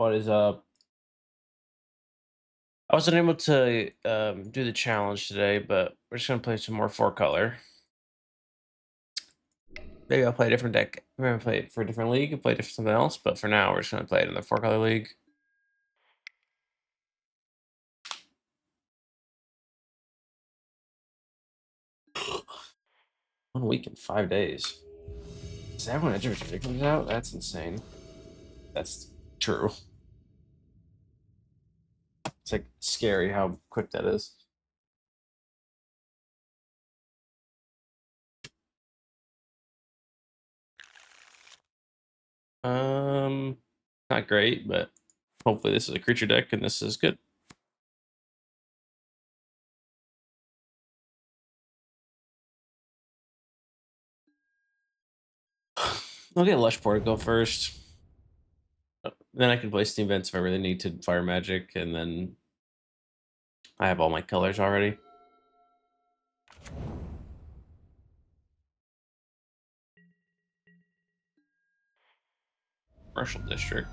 What is up? I wasn't able to do the challenge today, but we're just gonna play some more 4-color. Maybe I'll play a different deck. We're gonna play it for a different league and play it for something else, but for now we're just gonna play it in the 4-color league. One week in 5 days. Is that when Edge Maze comes out? That's insane. That's true. It's like scary how quick that is. Not great, but hopefully this is a creature deck and this is good. I'll get Lush Portico first. Then I can play Steam Vents if I really need to fire magic, and then I have all my colors already. Commercial District.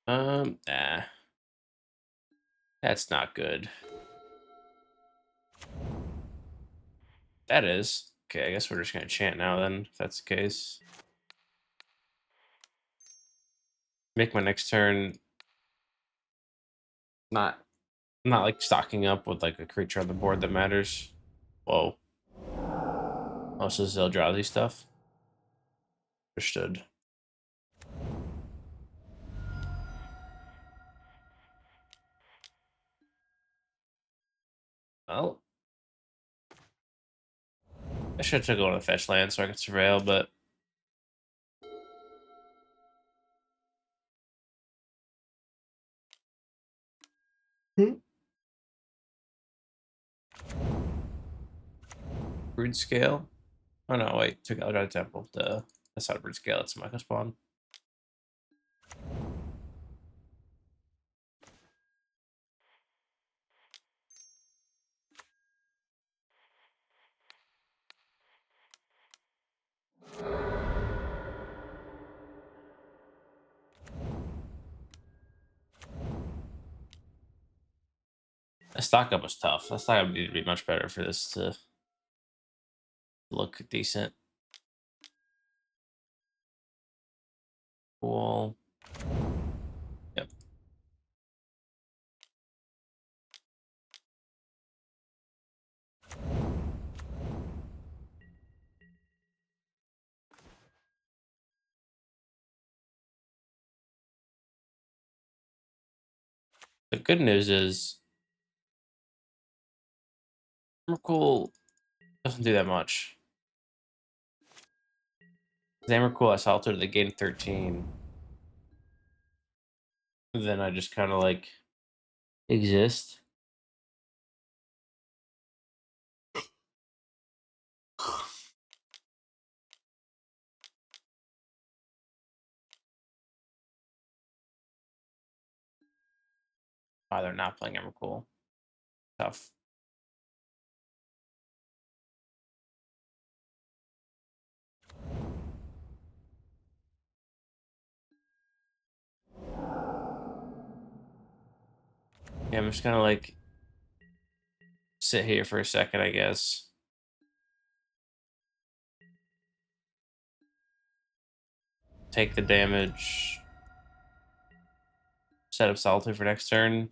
Nah. That's not good. That is. Okay, I guess we're just gonna chant now then, if that's the case. Make my next turn not like stocking up with like a creature on the board that matters. Whoa. Oh, so this is Eldrazi stuff? Understood. Well, I should have took one of the fetch land so I could surveil, but Brood Scale. Oh no, wait, took Eldrazi Temple. That's not a Brood Scale, it's a Michael Spawn. The stock up was tough. That stock up needed to be much better for this to look decent. Cool. Yep. The good news is Emrakul doesn't do that much. Emrakul, I Solitude the gain 13. Then I just kind of like exist. Oh, they're not playing Emrakul. Tough. Yeah, I'm just gonna like sit here for a second, I guess. Take the damage. Set up Solitude for next turn.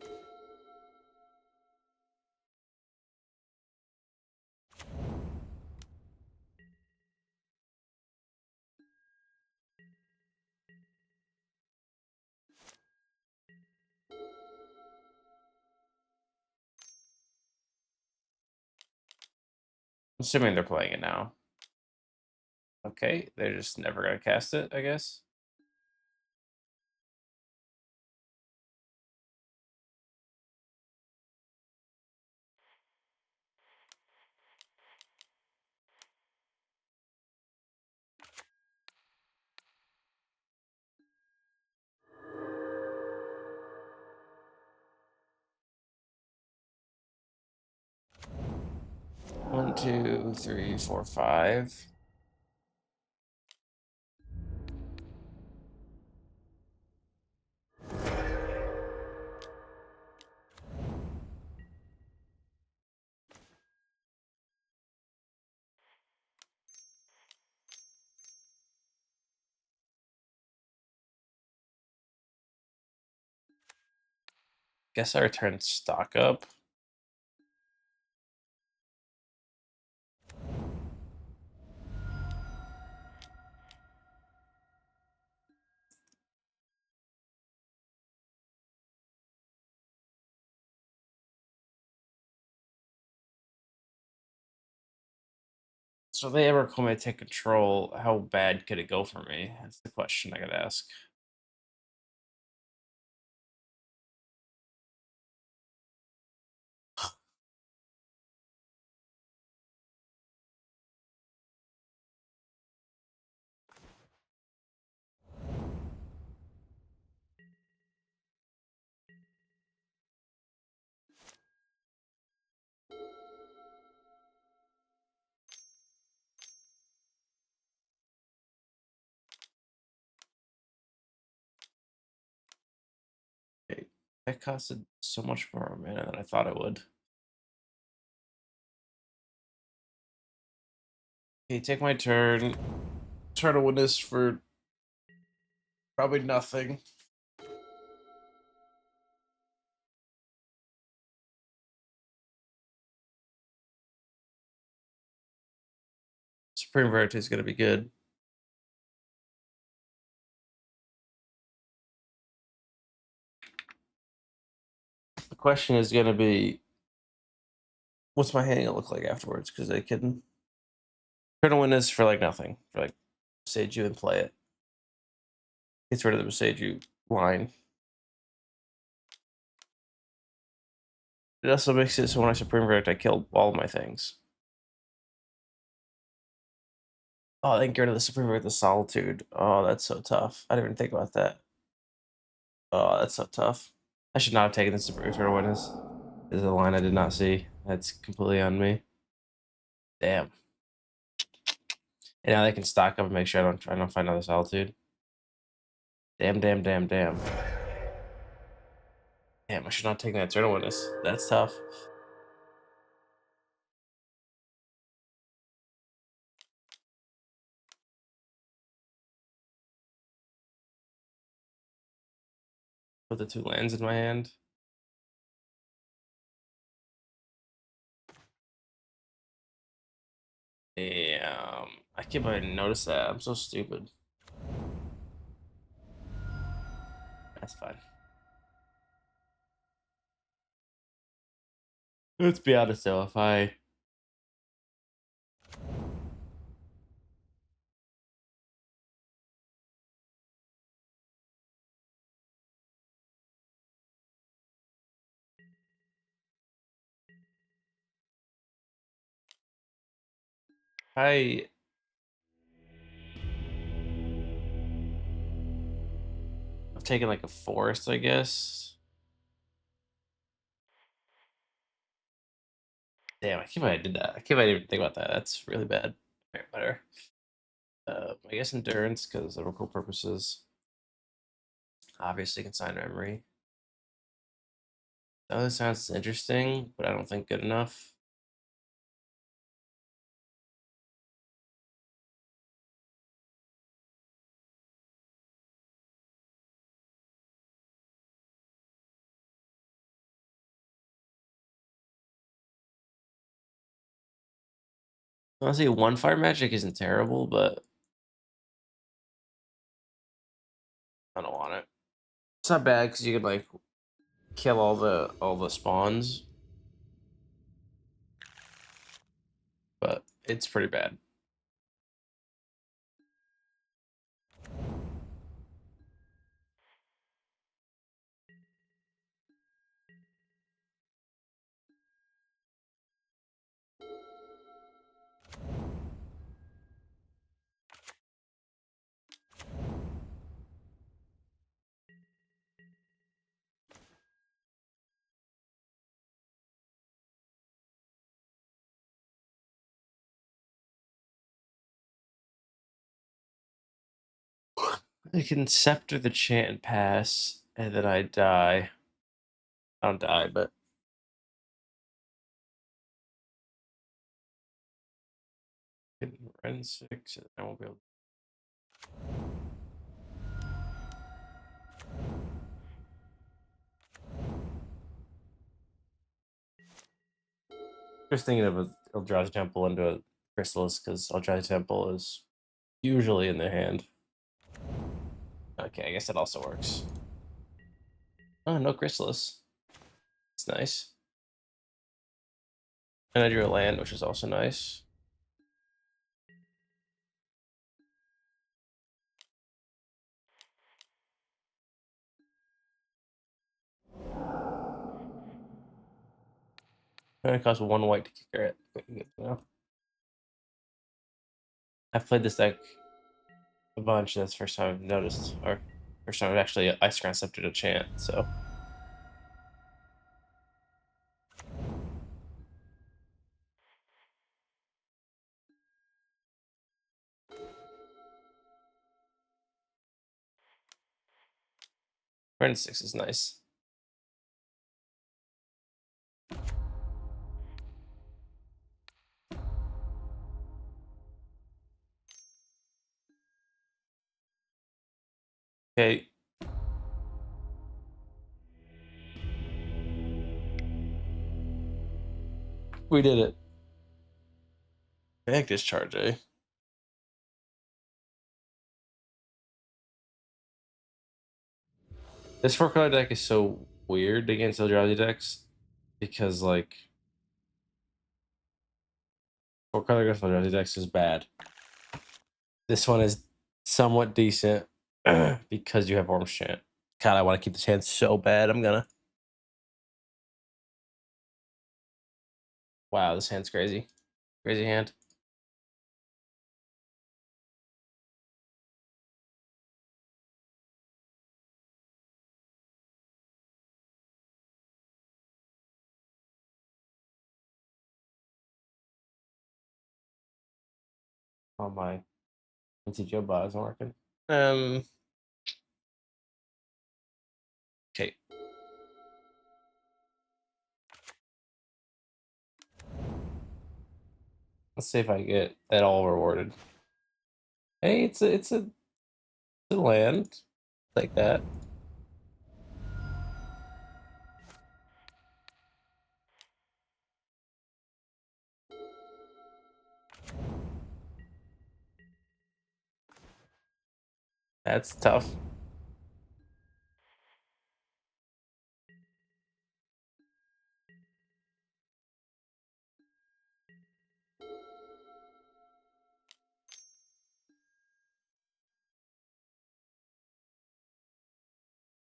Assuming they're playing it now. Okay, they're just never gonna cast it, I guess. One, two, three, four, five. Guess I return stock up. So if they ever come and take control, how bad could it go for me? That's the question I gotta ask. Okay. That costed so much more mana than I thought it would. Okay, take my turn. Turn to witness for probably nothing. Supreme Verite is going to be good. The question is going to be, what's my hand going to look like afterwards? Because they can turn to witness for like nothing. For like Boseiju and play it. Gets rid of the Boseiju line. It also makes it so when I Supreme Verite, I kill all of my things. Oh, they can get rid of the Supreme Verite, the Solitude. Oh, that's so tough. I didn't even think about that. Oh, that's so tough. I should not have taken the Supreme Eternal Witness. This is a line I did not see. That's completely on me. Damn. And now they can stock up and make sure I don't find another Solitude. Damn, damn, damn, damn. Damn, I should not take that Eternal Witness. That's tough. Put the 2 lands in my hand. Damn. I can't even notice that. I'm so stupid. That's fine. Let's be honest though, if I've taken like a forest, I guess. Damn, I can't believe I did that. I can't believe I didn't even think about that. That's really bad. Alright, whatever. I guess endurance because of cool purposes. Obviously, consign memory. That sounds interesting, but I don't think good enough. Honestly, one fire magic isn't terrible, but I don't want it. It's not bad because you could like kill all the spawns, but it's pretty bad. I can scepter the chant and pass, and then I die. I don't die, but Wrenn and Six, and I won't be able. Just thinking of a Eldrazi Temple into a Chrysalis because Eldrazi Temple is usually in their hand. Okay, I guess that also works. Oh, no Chrysalis. It's nice. And I drew a land, which is also nice. And it costs 1 white to kick it. Good to know. I've played this deck a bunch. That's the first time I've noticed, or first time I've actually Isochron Scepter to Chant. So Wrenn and Six is nice. Okay. We did it. Bag discharge, eh? This 4-color deck is so weird against Eldrazi decks because, like, 4-color against Eldrazi decks is bad. This one is somewhat decent because you have Orim's Chant. God, I want to keep this hand so bad. I'm gonna. Wow, this hand's crazy. Crazy hand. Oh my. MTGO bot isn't working. Okay. Let's see if I get that all rewarded. Hey, it's a land like that. That's tough.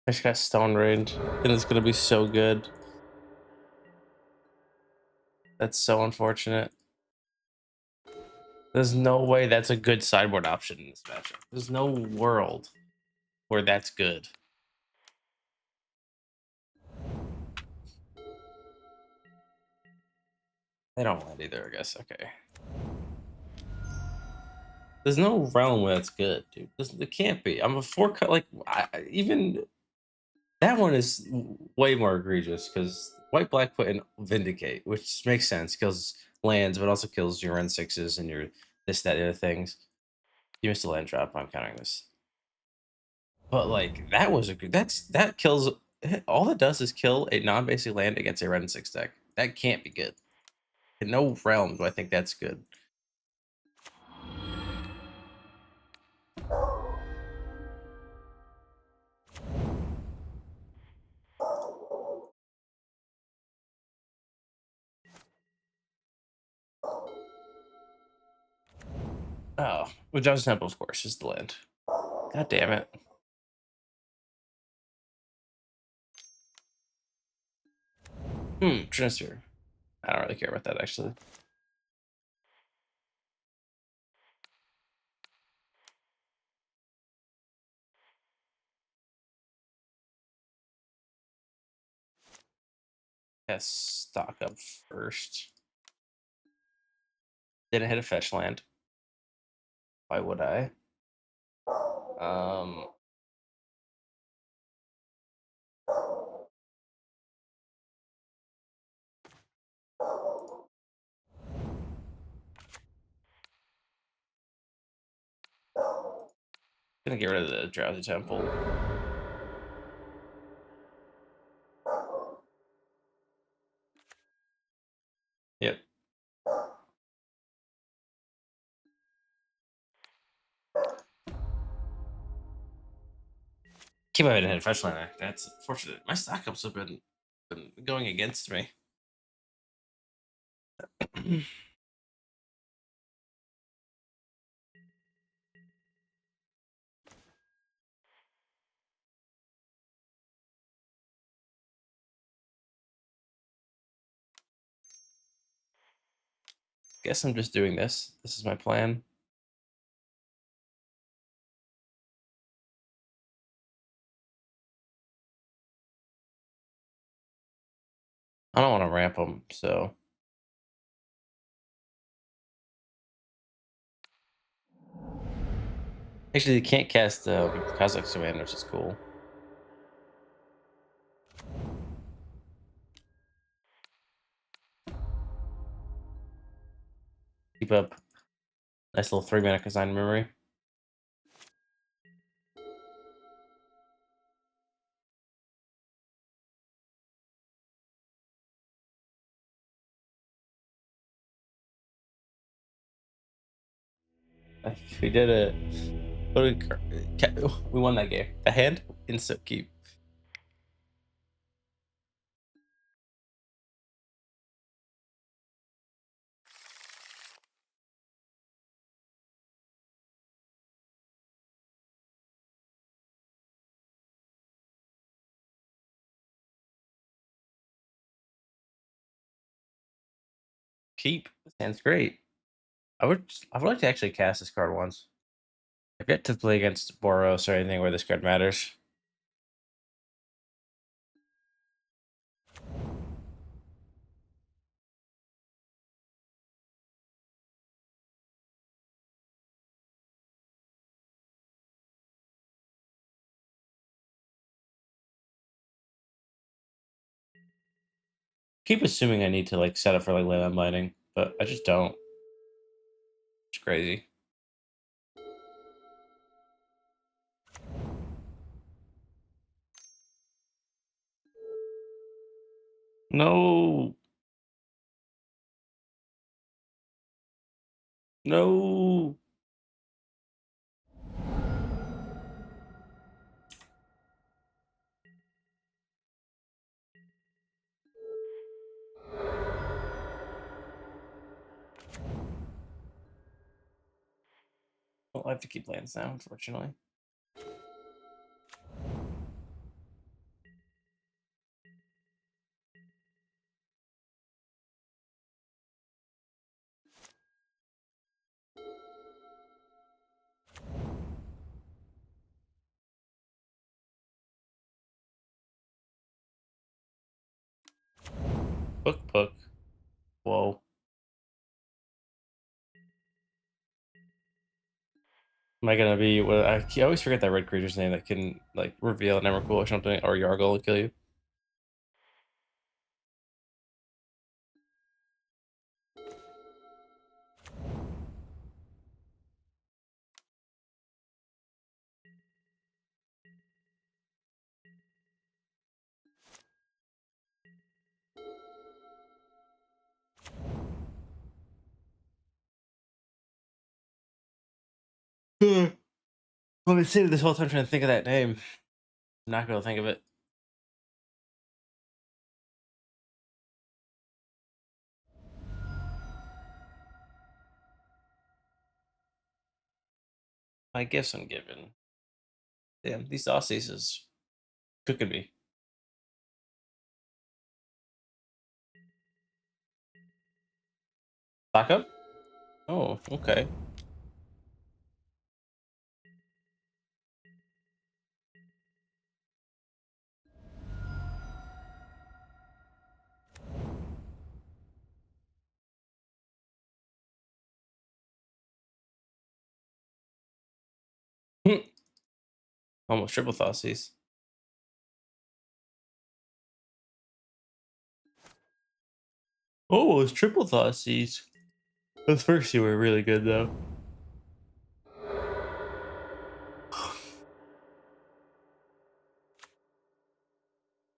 I just got Stone Range, and it's gonna be so good. That's so unfortunate. There's no way that's a good sideboard option in this matchup. There's no world where that's good. They don't want either, I guess. Okay. There's no realm where that's good, dude. It can't be. I'm a 4-cut. Like, even that one is way more egregious because white black put in Vindicate, which makes sense, kills lands, but also kills your N6s and your this, that, the other things. You missed a land drop. I'm counting this. But like that was a good. That kills. All it does is kill a non-basic land against a Wrenn and Six deck. That can't be good. In no realm do I think that's good. Oh, with John's Temple, of course, is the land. God damn it. Trinister. I don't really care about that actually. Yes, stock up first. Didn't hit a fetch land. Why would I? Um, gonna get rid of the Drowsy Temple. Yep, keep having a fresh liner. That's unfortunate. My stock ups have been going against me. Guess I'm just doing this. This is my plan. I don't want to ramp them, so. Actually, you can't cast Cosmic Command, which is cool. Keep up. Nice little 3-mana Consign memory. We did it. We won that game. The hand? Instant keep. Keep. Sounds great. I would like to actually cast this card once. I've yet to play against Boros or anything where this card matters. Keep assuming I need to like set up for like Leyline Binding, but I just don't. It's crazy. No. No. Well, I have to keep lands now, unfortunately. Book. Whoa. Am I gonna be? Well, I always forget that red creature's name that can like reveal an Emrakul or something, or Yargle will kill you. I've been sitting this whole time trying to think of that name. I'm not gonna think of it. My Gifts Ungiven. Damn, these Aussies is cooking me. Back up? Oh, okay. Almost triple Aussies. Oh, it's triple Aussies. Those first two were really good though.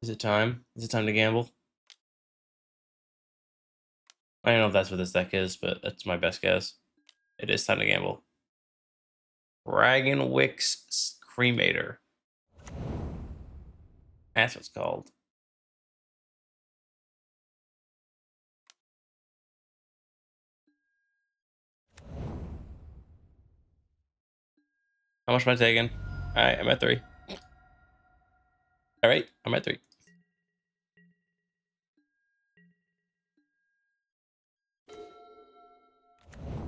Is it time? Is it time to gamble? I don't know if that's what this deck is, but that's my best guess. It is time to gamble. Dragon Wix Cremator. That's what it's called. How much am I taking? All right, I'm at 3. All right, I'm at 3.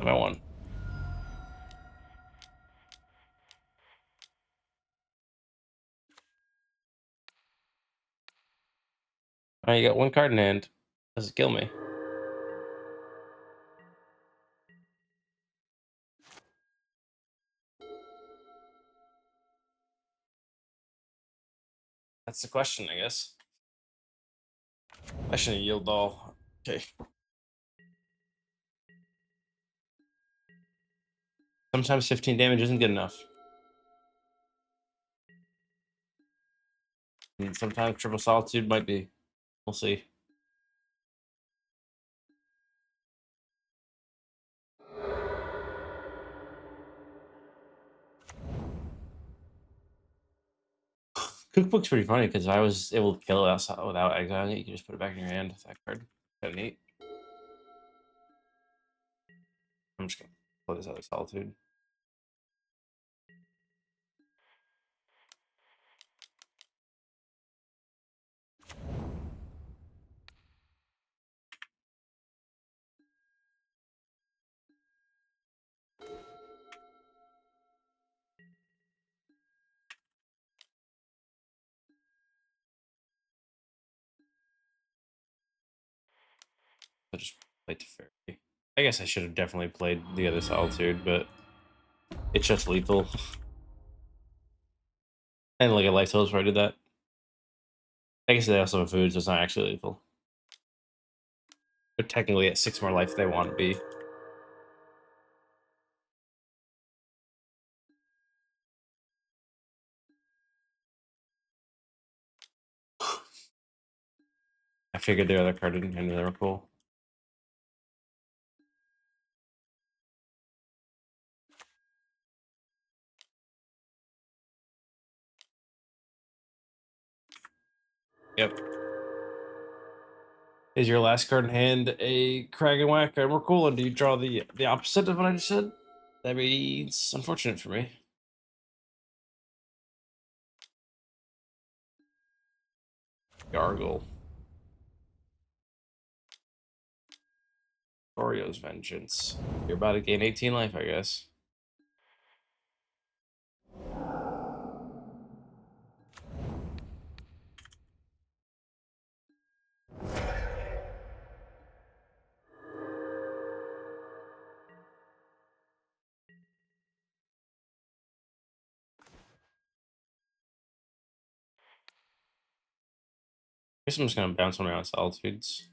I'm at 1. All right, you got 1 card in hand. Does it kill me? That's the question, I guess. I shouldn't yield all. Okay. Sometimes 15 damage isn't good enough. And sometimes triple solitude might be. We'll see. Cookbook's pretty funny because I was able to kill it outside without exiling it. You can just put it back in your hand with that card. Kind of neat. I'm just gonna play this other solitude. I just played Teferi. I guess I should have definitely played the other solitude, but it's just lethal. And like a life total before I did that. I guess they also have food, so it's not actually lethal. But technically at 6 more life they want to be. I figured the other card didn't and they were cool. Yep. Is your last card in hand a Crag and Whack or cool? And do you draw the opposite of what I just said? That means unfortunate for me. Gargle. Orio's Vengeance. You're about to gain 18 life, I guess. I guess I'm just gonna bounce one around Solitudes.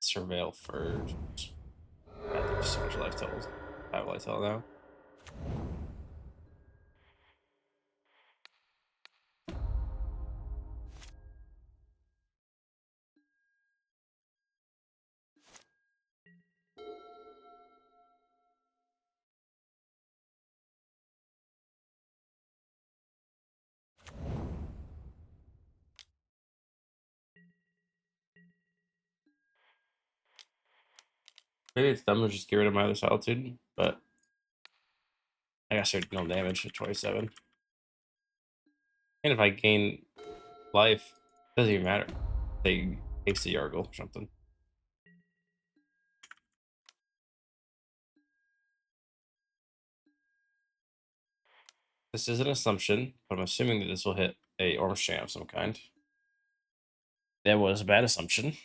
Surveil first. God, there's so much life totals. 5 life total now. Maybe it's dumb to just get rid of my other Solitude, but I guess there's no damage at 27. And if I gain life, it doesn't even matter. They taste the Yargle or something. This is an assumption, but I'm assuming that this will hit a Orim Chant of some kind. That was a bad assumption.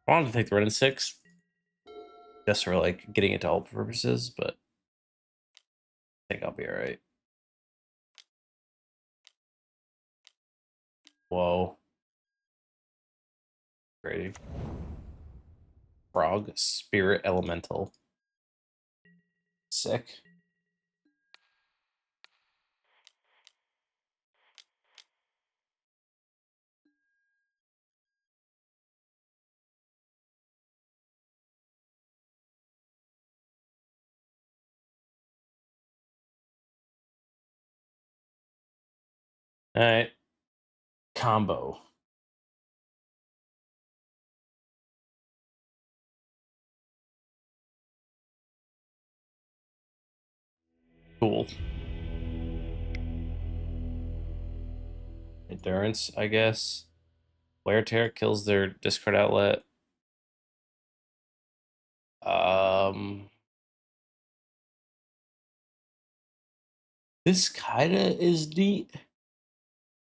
I wanted to take the Wrenn and Six just for like getting it to all purposes, but I think I'll be all right. Whoa. Great. Frog, Spirit Elemental. Sick. All right. Combo. Cool. Endurance, I guess. Wear Tear kills their discard outlet. This kinda is neat.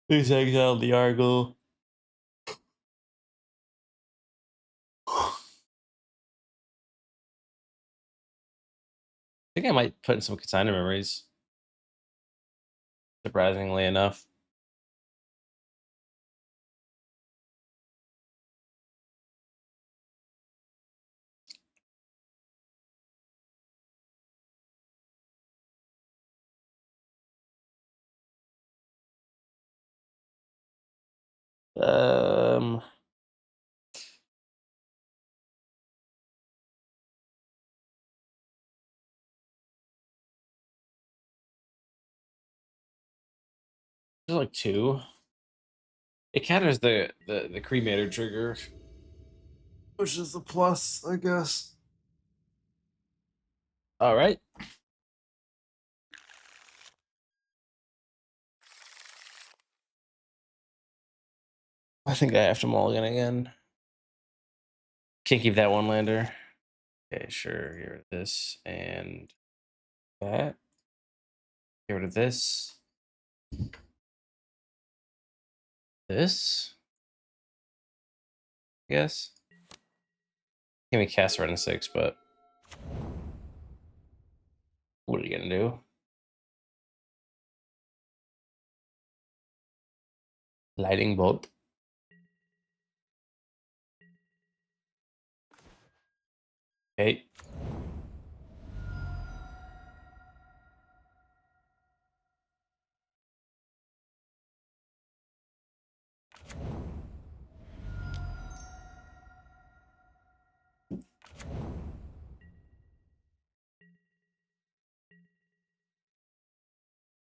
Please exile the Argle. I think I might put in some Consign memories. Surprisingly enough. Um, there's like two. It counters the cremator trigger, which is the plus, I guess. All right. I think I have to mulligan again. Can't keep that one lander. Okay, sure. Get rid of this and that. Get rid of this. This. I guess. Can we cast Wrenn and Six, but what are you gonna do? Lighting bolt. Okay.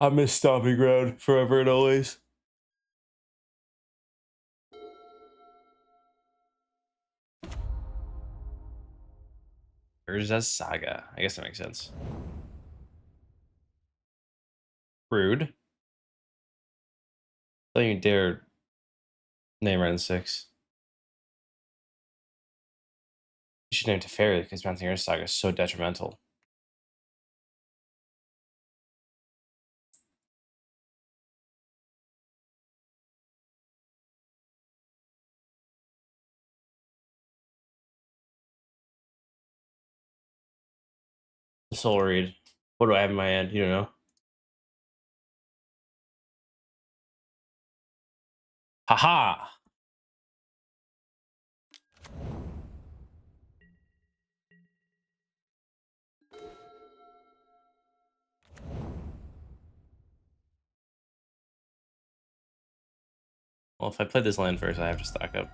I miss Stomping Ground forever and always. Urza Saga. I guess that makes sense. Rude. Don't you dare name Wrenn and Six. You should name Teferi because Mountain Urza Saga is so detrimental. Soul Read. What do I have in my hand? You don't know. Haha! Well, if I play this land first, I have to stock up.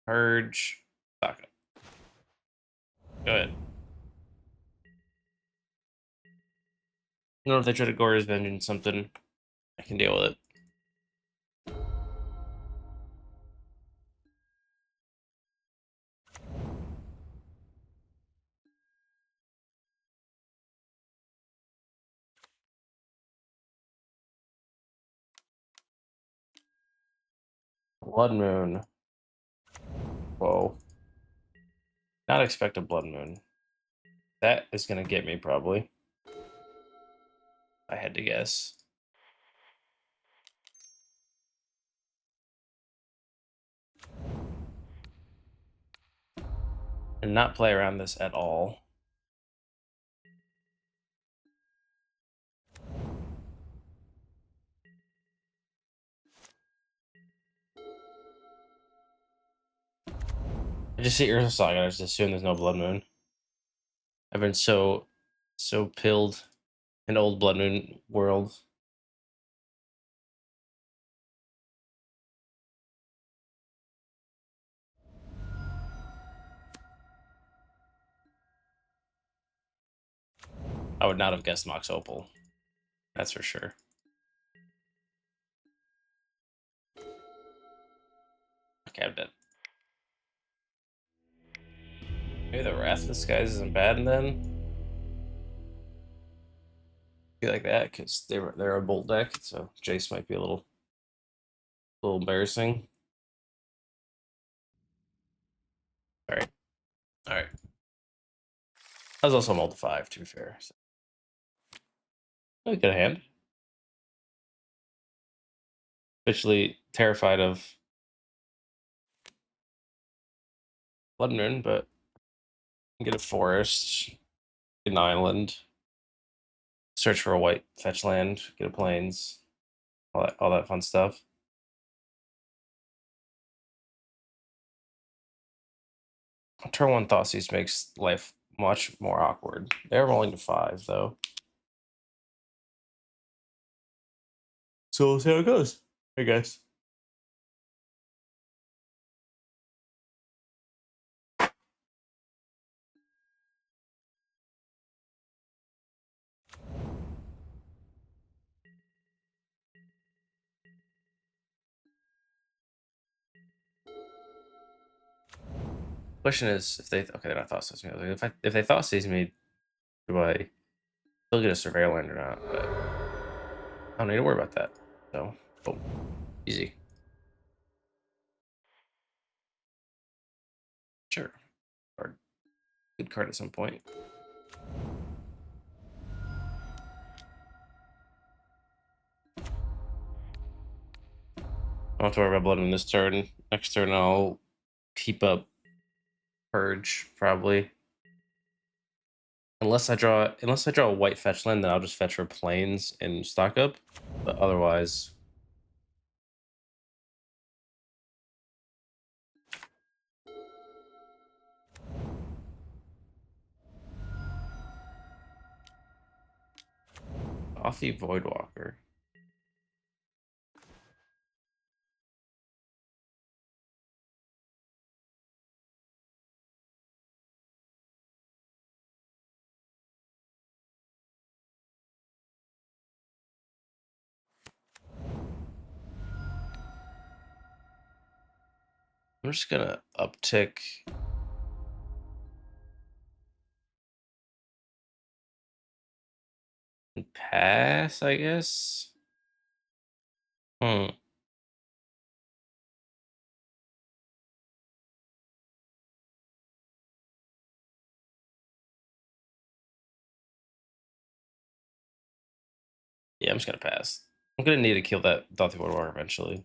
Purge. Stock up. Go ahead. You know, if they try to Gore's Vengeance something, I can deal with it. Blood Moon. Whoa. Not expect a Blood Moon. That is going to get me, probably. I had to guess. And not play around this at all. I just see Ursa Saga, I just assume there's no Blood Moon. I've been so pilled in old Blood Moon world. I would not have guessed Mox Opal. That's for sure. Okay, I'm dead. Maybe the Wrath of the Skies isn't bad then. Be like that because they're a bolt deck, so Jace might be a little embarrassing. All right, all right. I was also mold 5 to be fair. So. Good hand. Officially terrified of Blood Moon, but get a forest, get an island, search for a white fetch land, get a plains, all that fun stuff. Turn 1 Thoughtseize makes life much more awkward. They're rolling to 5 though. So we'll see how it goes, I guess. Question is if they they're not Thoughtseize me. If they Thoughtseize me, do I still get a Surveyor land or not? But I don't need to worry about that. So, boom, easy. Sure, card, good card at some point. I don't have to worry about Blood in this turn. Next turn, I'll keep up Purge probably. Unless I draw a white fetch land, then I'll just fetch for plains and stock up. But otherwise, Offie Voidwalker. I'm just gonna uptick. And pass, I guess. Hmm. Yeah, I'm just gonna pass. I'm gonna need to kill that Dothy Voidwalker eventually.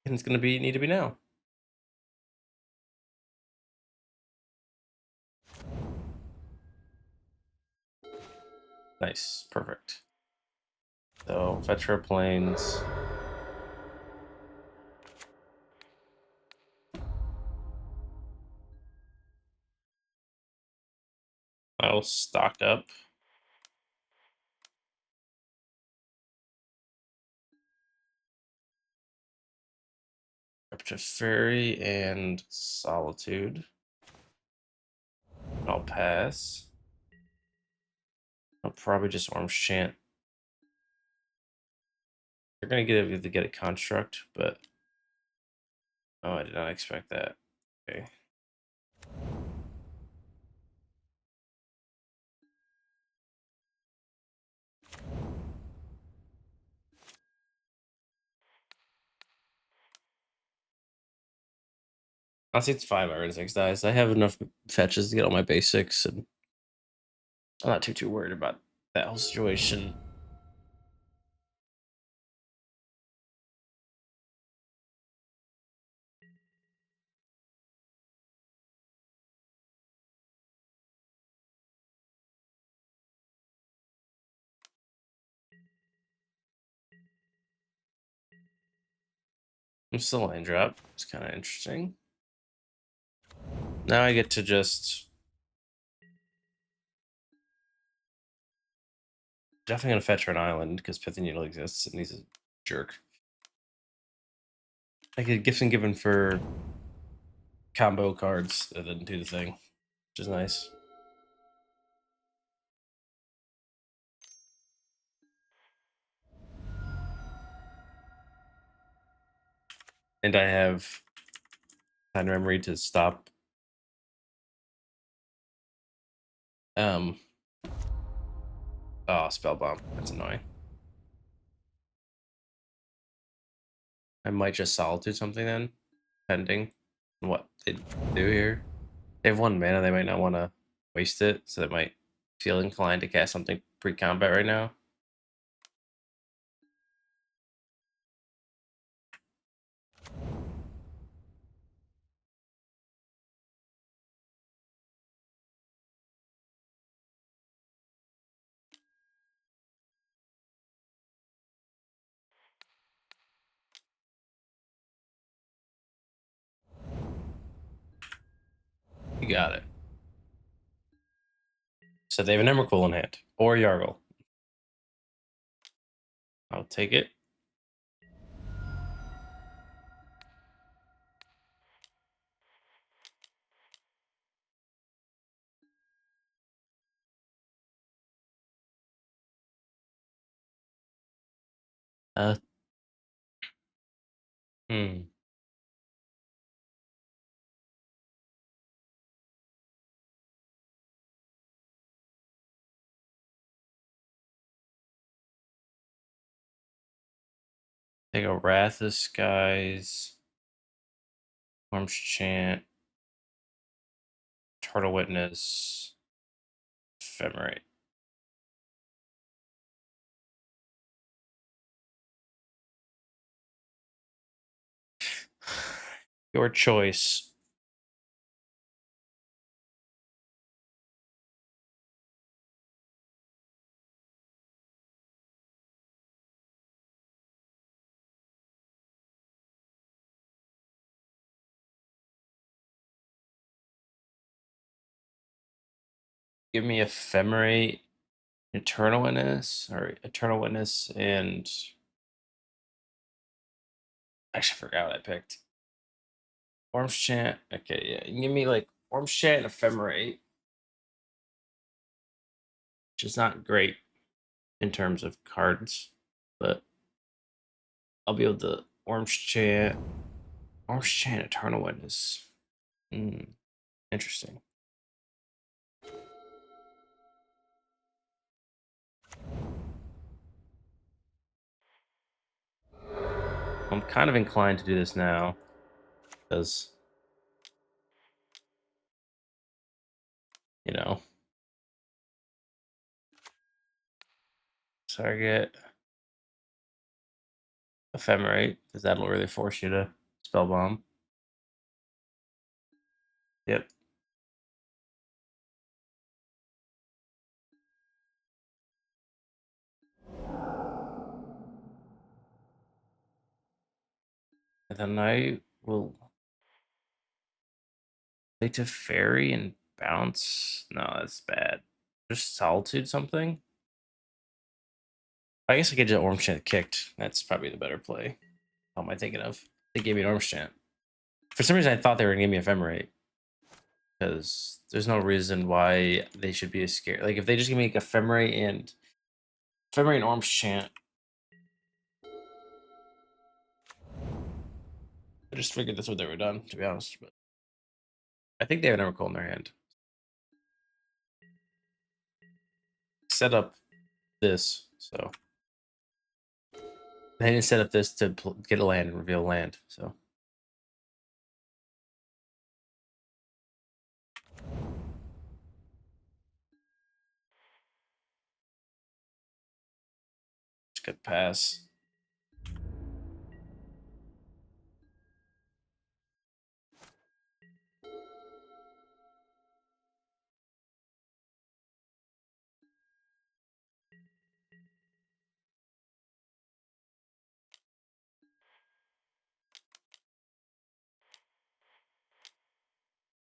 And it's gonna need to be now. Nice, perfect. So fetch for plains. I'll stock up. Up to Teferi and Solitude. I'll pass. I'll probably just Orim Chant. You're gonna get a construct, but oh, I did not expect that. Okay. Honestly, it's fine. My Wrenn and Six dies. I have enough fetches to get all my basics, and I'm not too worried about that whole situation. I'm still line drop. It's kind of interesting. Now I get to just... Definitely gonna fetch her an island, because Pithing Needle exists, and he's a jerk. I get Gifts Ungiven for combo cards that didn't do the thing, which is nice. And I have time memory to stop. Oh, Spell Bomb. That's annoying. I might just Solitude something then, pending what they do here. They have 1 mana, they might not want to waste it, so they might feel inclined to cast something pre-combat right now. You got it. So they have an Emrakul in hand, or Yargle. I'll take it. Uh, hmm. Take a Wrath of Skies, Worm's Chant, Turtle Witness, Ephemerate. Your choice. Give me Ephemerate, Eternal Witness, or Eternal Witness, and actually I forgot what I picked. Worm's Chant. Okay, yeah. You can give me like Worm's Chant and Ephemerate, which is not great in terms of cards, but I'll be able to Worm's Chant, Eternal Witness. Interesting. I'm kind of inclined to do this now because, you know, target Ephemerate, because that'll really force you to spell bomb. Yep. And then I will play Teferi and bounce. No, that's bad. Just Solitude something. I guess I could just Orim Chant kicked. That's probably the better play. What am I thinking of? They gave me an Orim Chant. For some reason, I thought they were going to give me Ephemerate. Because there's no reason why they should be scared. Like, if they just give me like Ephemerate and Orim Chant, I just figured that's what they were done, to be honest. But I think they have an Emrakul in their hand. Set up this, so they didn't set up this to get a land and reveal land. So it's good pass.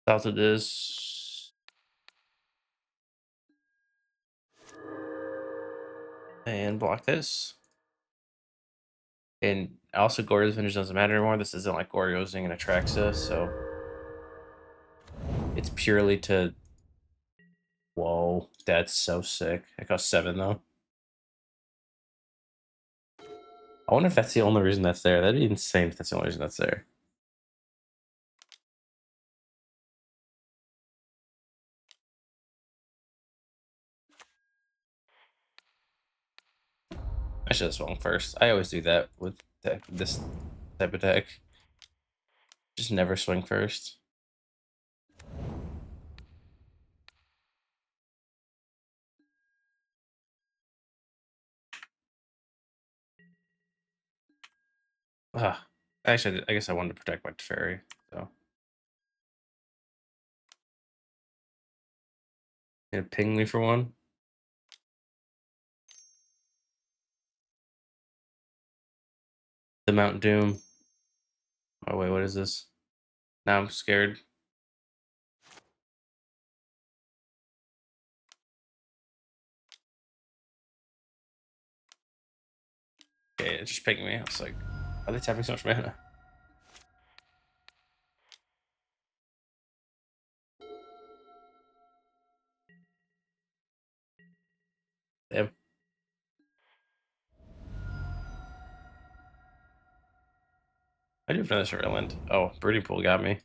Solitude is. And block this. And also, Goryo's finish doesn't matter anymore. This isn't like Goryo's and Atraxa, so it's purely to. Whoa, that's so sick. It costs 7 though. I wonder if that's the only reason that's there. That'd be insane if that's the only reason that's there. I should have swung first. I always do that with this type of deck. Just never swing first. Actually, I guess I wanted to protect my Teferi, so. Gonna ping me for one. The Mount Doom. Oh wait, what is this? Now I'm scared. Okay, it's just pinging me. I was like, why are they tapping so much mana? Damn. I do finish Ireland. Oh, Brooding Pool got me.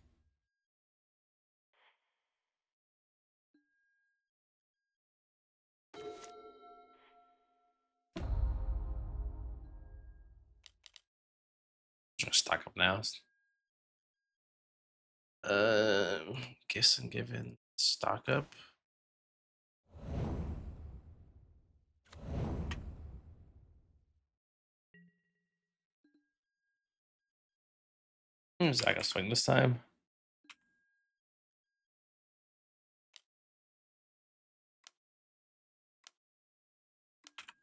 Just stock up now. Gifts Ungiven. Stock up. Is that gonna swing this time?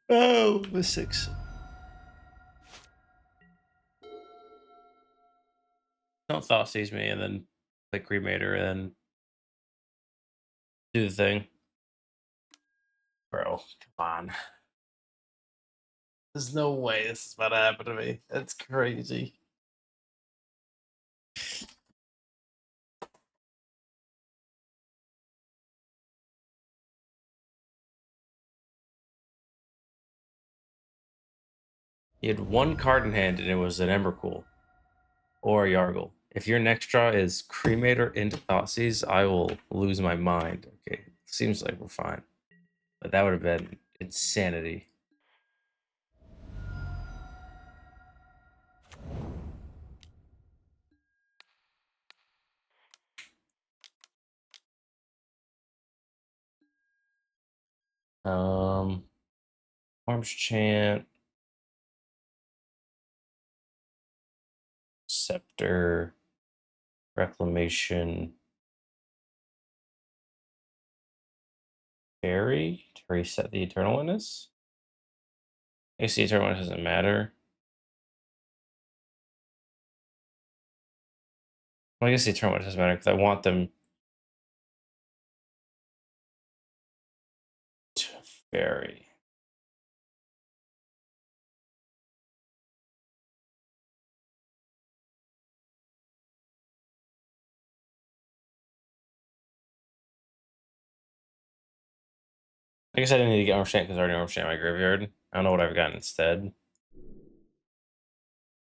Oh, the 6. Don't thought seize me and then play Cremator and then do the thing. Bro, come on. There's no way this is about to happen to me. That's crazy. He had one card in hand and it was an Embercool or a Yargle. If your next draw is Cremator into Thoughtseize, I will lose my mind. Okay, seems like we're fine. But that would have been insanity. Arms Chant, Scepter, Reclamation, Teferi to reset the Eternal Witness. I guess the Eternal Witness doesn't matter. Well, I guess the Eternal Witness doesn't matter because I want them. Teferi. I guess I didn't need to get Arm Chant because I already Arm Chant my graveyard. I don't know what I've gotten instead.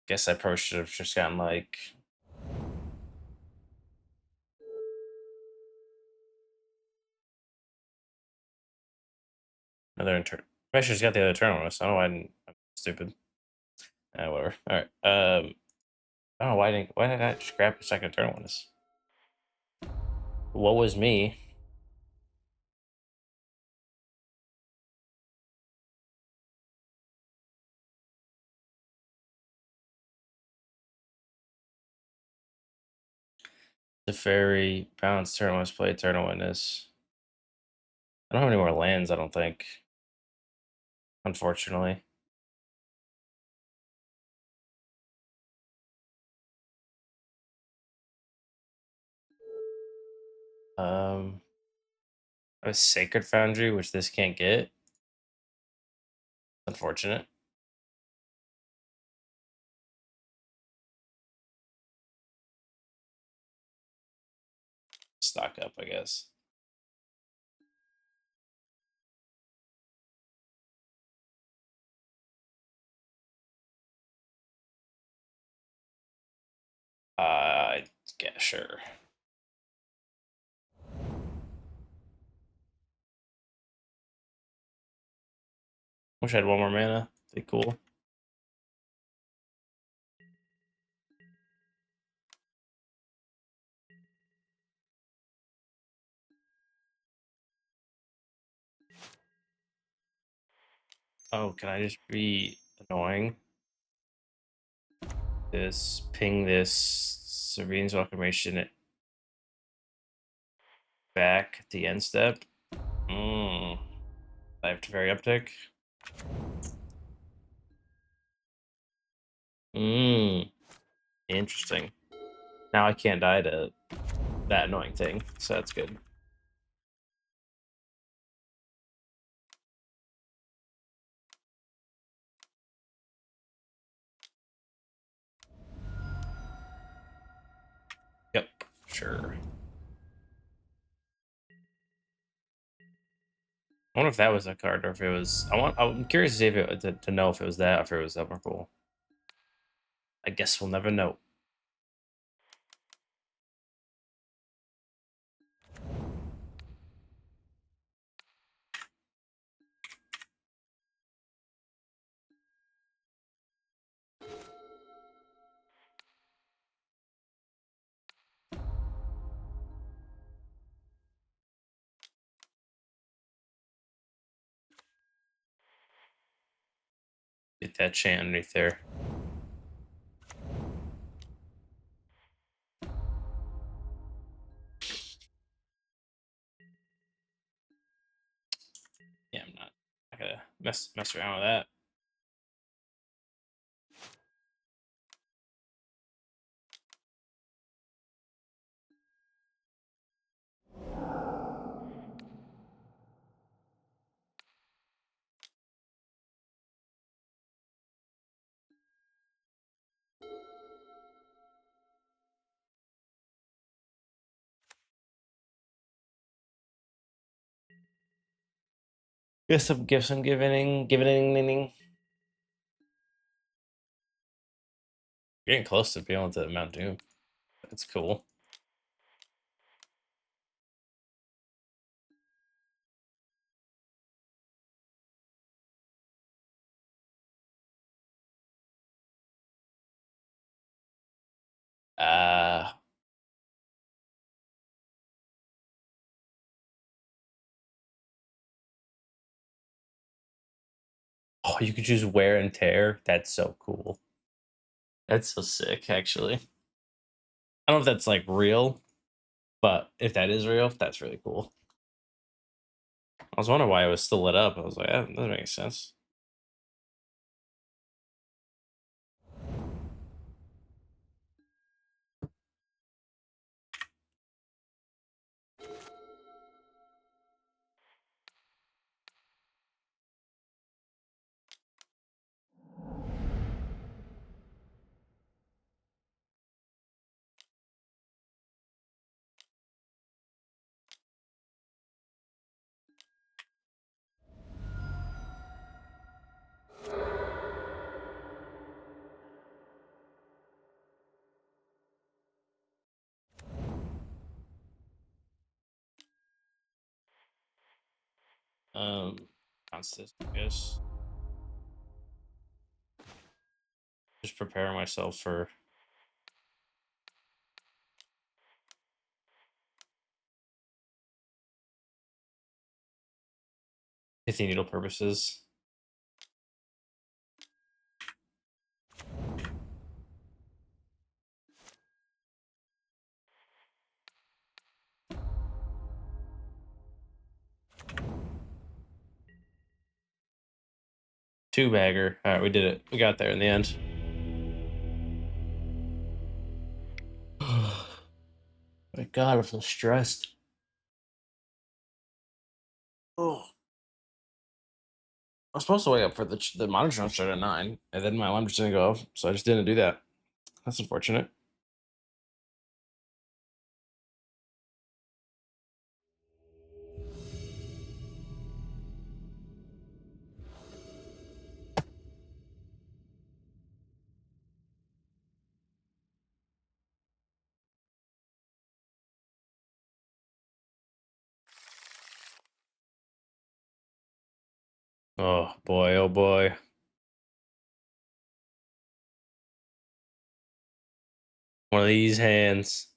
Guess I probably should have just gotten like another I should have got the other Eternal Witness. I don't know why I didn't. I'm stupid. Whatever. All right. I don't know why did I just grab a second Eternal Witness? What was me? Teferi, Bounce, Eternal Witness, play Eternal Witness. I don't have any more lands, I don't think. Unfortunately. A Sacred Foundry, which this can't get. Unfortunate. Stock up, I guess. Yeah, sure. Wish I had one more mana. Be cool. Oh, can I just be annoying? Ping this Sevinne's Reclamation back at the end step. I have Teferi uptick. Interesting. Now I can't die to that annoying thing, so that's good. Yep, sure. I wonder if that was a card or if it was. I'm curious to see if it to know if it was that or if it was Evercool. I guess we'll never know. Get that chant underneath there. Yeah, I'm not gonna mess around with that. Guess some gifts I'm giving. Getting close to being able to Mount Doom. That's cool. Oh, you could choose wear and tear. That's so cool. That's so sick, actually. I don't know if that's like real, but if that is real, that's really cool. I was wondering why it was still lit up. I was like, that doesn't make sense. Constant, I guess. Just preparing myself for pithy needle purposes. Two bagger. All right, we did it. We got there in the end. My God, I'm so stressed. Oh, I was supposed to wake up for the monitor start at 9, and then my alarm just didn't go off, so I just didn't do that. That's unfortunate. Oh boy, oh boy. One of these hands.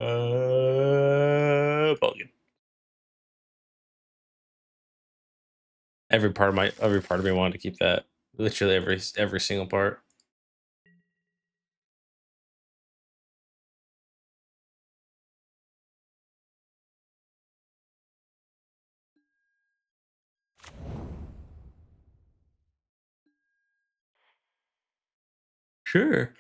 Mulligan. Every part of me wanted to keep that. Literally every single part. Sure.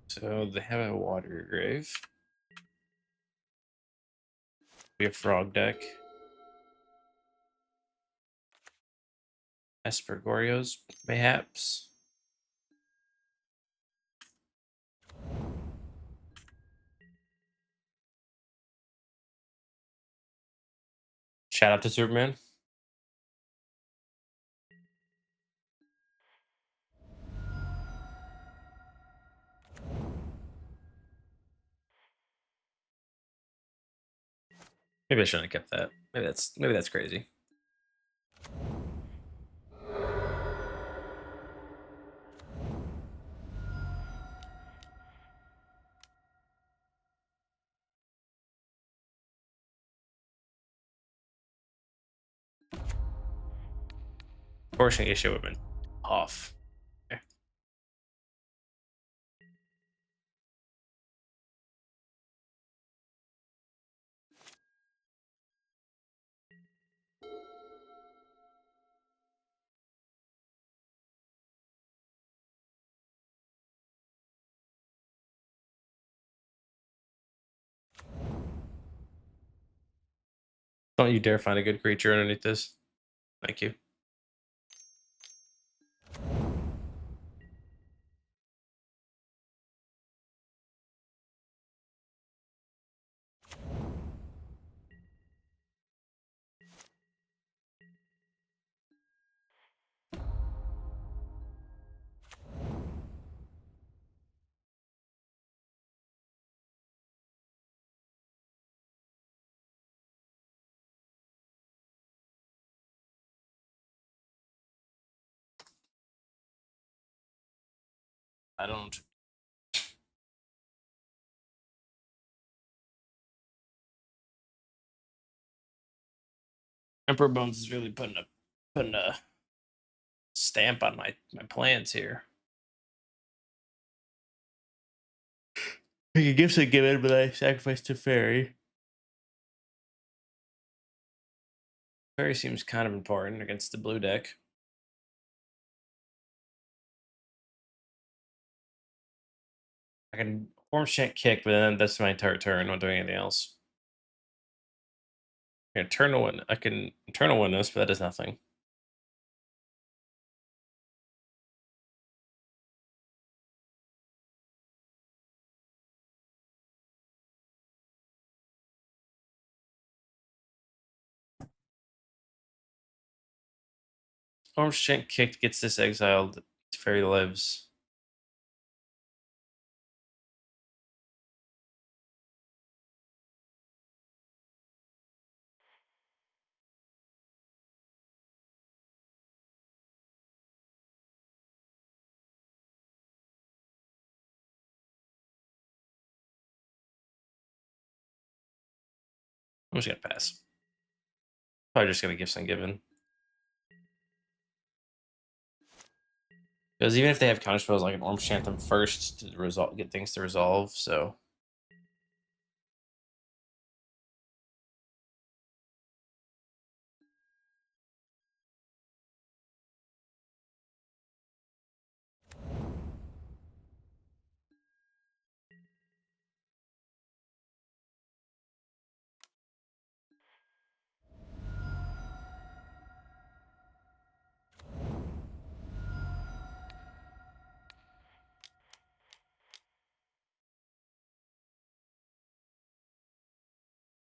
So they have a water grave. We have frog deck. Espergorios, mayhaps. Shout out to Superman. Maybe I shouldn't have kept that. Maybe that's crazy. Forcing issue would have been off. Okay. Don't you dare find a good creature underneath this. Thank you. I don't. Emperor Bones is really putting a stamp on my plans here. You Gifts Ungiven, but I sacrificed Teferi. Teferi seems kind of important against the blue deck. I can Form Chant kick, but then that's my entire turn. I'm not doing anything else. I can Eternal Witness, but that does nothing. Form Chant kicked gets this exiled. Teferi lives. I'm just gonna pass. Probably just gonna Gifts Ungiven. Because even if they have counter spells, I can Orim Chant them first to get things to resolve. So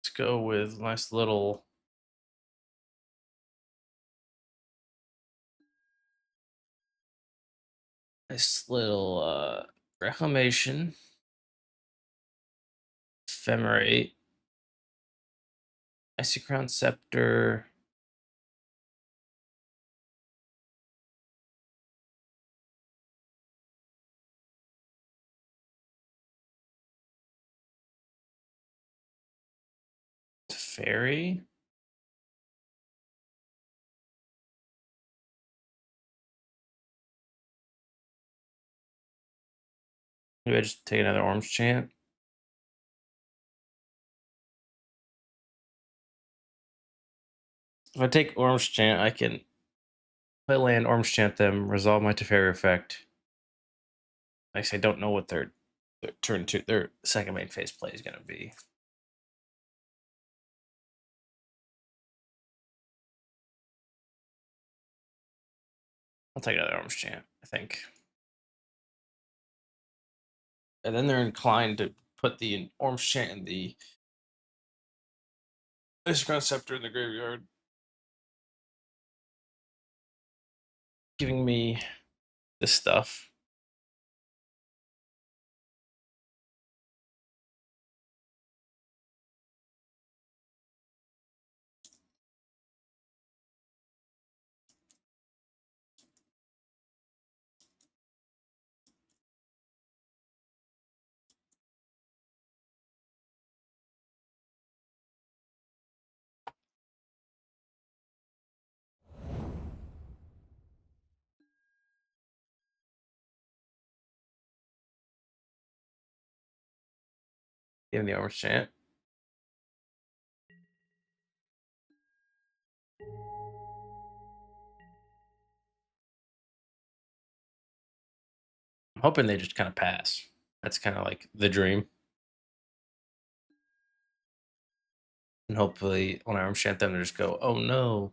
let's go with nice little Reclamation, Ephemerate, Isochron Scepter. Teferi. Maybe I just take another Orange Chant. If I take Orange Chant, I can play land, Orange Chant them, resolve my Teferi effect. Like I say, I don't know what their their second main phase play is going to be. I'll take another Orange Chant, I think. And then they're inclined to put the Orange Chant in the Isochron Scepter in the graveyard, giving me this stuff. Give me the Orange Chant. I'm hoping they just kind of pass. That's kind of like the dream. And hopefully when I Orange Chant them, they just go, oh no.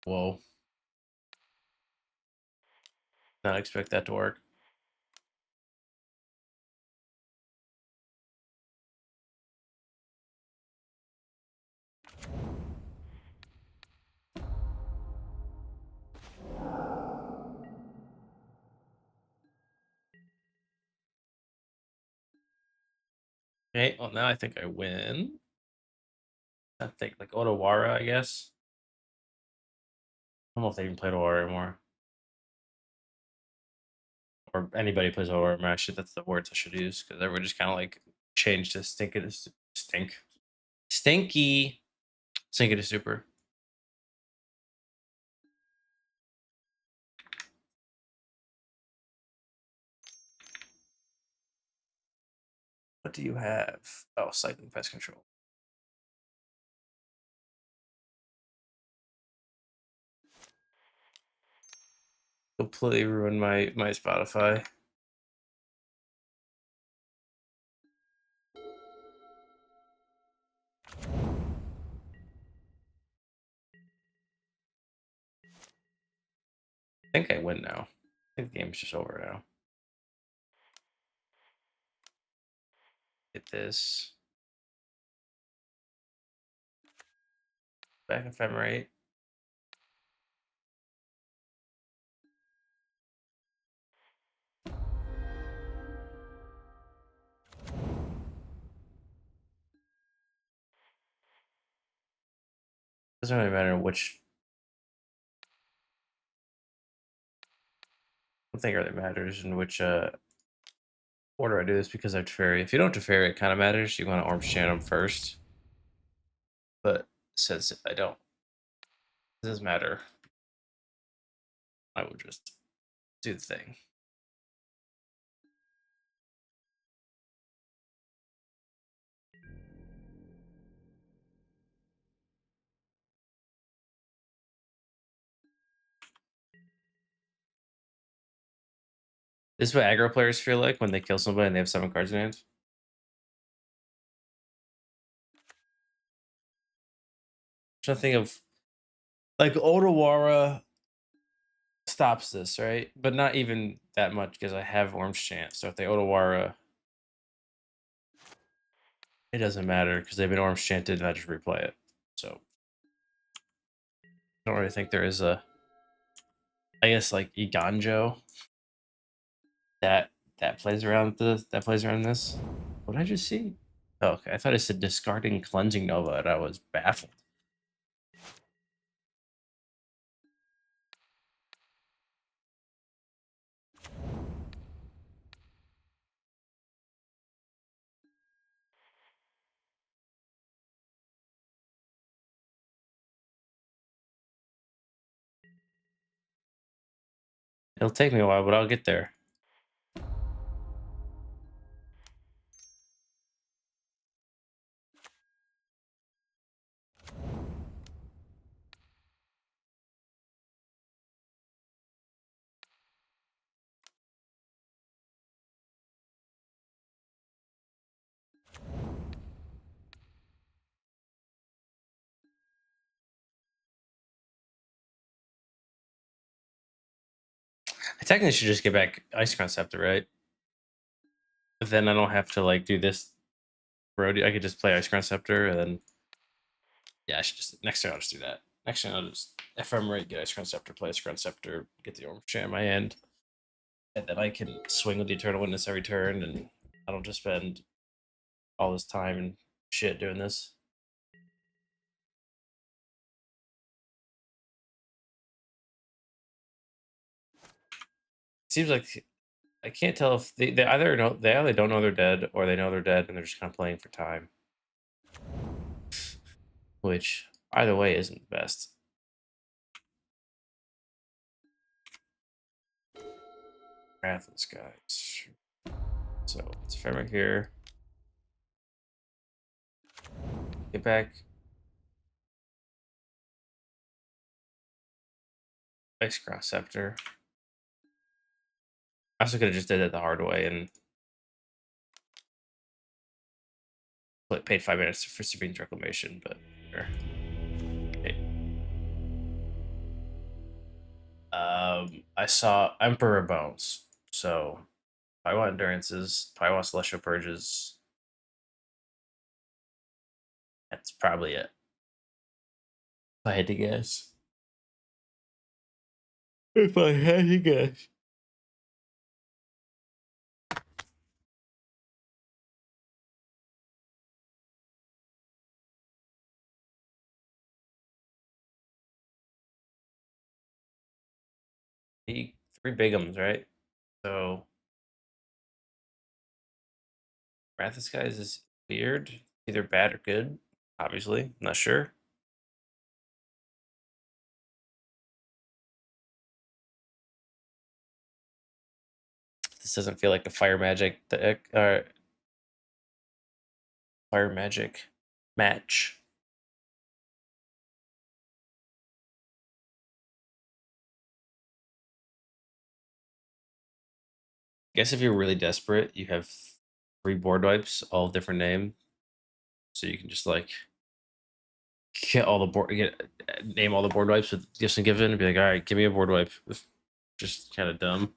Whoa. Not expect that to work. Okay, well now I think I win. I think like Otawara, I guess. I don't know if they even play Otawara anymore. Or anybody plays Orim. Actually, that's the words I should use because everyone just kind of like changed to stinky sink it to super. What do you have? Oh, cycling pest control. Completely ruined my Spotify. I think I win now. I think the game's just over now. Get this. Back Ephemerate. Doesn't really matter which. I don't think it really matters in which order I do this because I have Teferi. If you don't Teferi, it kind of matters. You want to Orim Chant them first. But since I don't, it doesn't matter. I would just do the thing. This is what aggro players feel like when they kill somebody and they have 7 cards in hand. I'm trying to think of like Odawara stops this, right? But not even that much because I have Orim's Chant. So if they Odawara, it doesn't matter because they've been Orim's Chanted and I just replay it. So I don't really think there is a, I guess like Iganjo that plays around this. What did I just see? Oh, okay, I thought it said discarding Cleansing Nova and I was baffled. It'll take me a while, but I'll get there. I technically should just get back Isochron Scepter, right? But then I don't have to like do this road. I could just play Isochron Scepter and then yeah, I should just next turn I'll just do that. Next turn I'll just Ephemerate, get Isochron Scepter, play Isochron Scepter, get the Orim Chant in my hand. And then I can swing with the Eternal Witness every turn and I don't just spend all this time and shit doing this. Seems like I can't tell if they either don't know they're dead or they know they're dead and they're just kind of playing for time. Which either way isn't the best. Rathless guys. So it's Ephemerate here. Get back. Isochron Scepter. I also could have just did it the hard way and paid 5 minutes for Sevinne's Reclamation, but sure. Okay. I saw Emperor Bones, so I want Endurances, I want Celestial Purges. That's probably it. If I had to guess. If I had to guess. Three Bigums, right? So Wrath of Skies is weird. Either bad or good, obviously. I'm not sure. This doesn't feel like a fire magic deck or fire magic match. I guess if you're really desperate, you have 3 board wipes, all different name, so you can just like name all the board wipes with Gifts Ungiven and be like, all right, give me a board wipe. It's just kind of dumb.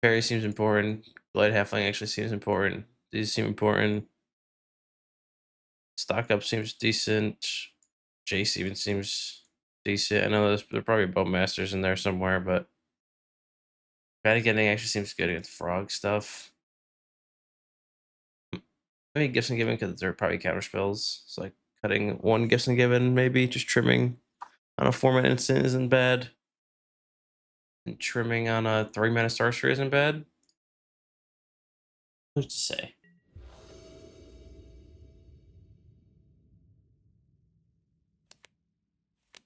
Fairy seems important. Delighted Halfling actually seems important. These seem important. Stock up seems decent. Jace even seems decent. I know there are probably Bowmasters in there somewhere, but Prismatic Ending actually seems good against frog stuff. Maybe Gifts Ungiven because they're probably counter spells. So like cutting one Gifts Ungiven, maybe just trimming on a 4-mana instant isn't bad. And trimming on a 3-mana sorcery isn't bad. Who's to say?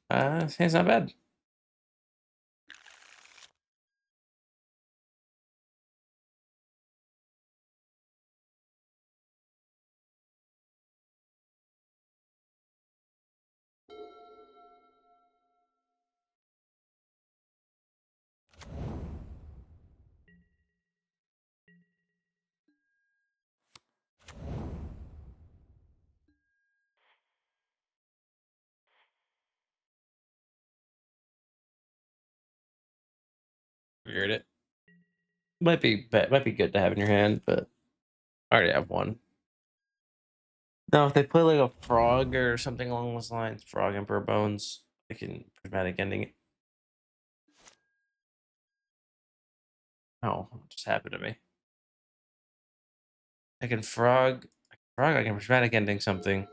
It's not bad. Figured it. Might be good to have in your hand, but I already have one. Now, if they play like a frog or something along those lines, frog Emperor Bones, I can Prismatic Ending it. Oh, what just happened to me? I can I can Prismatic Ending something.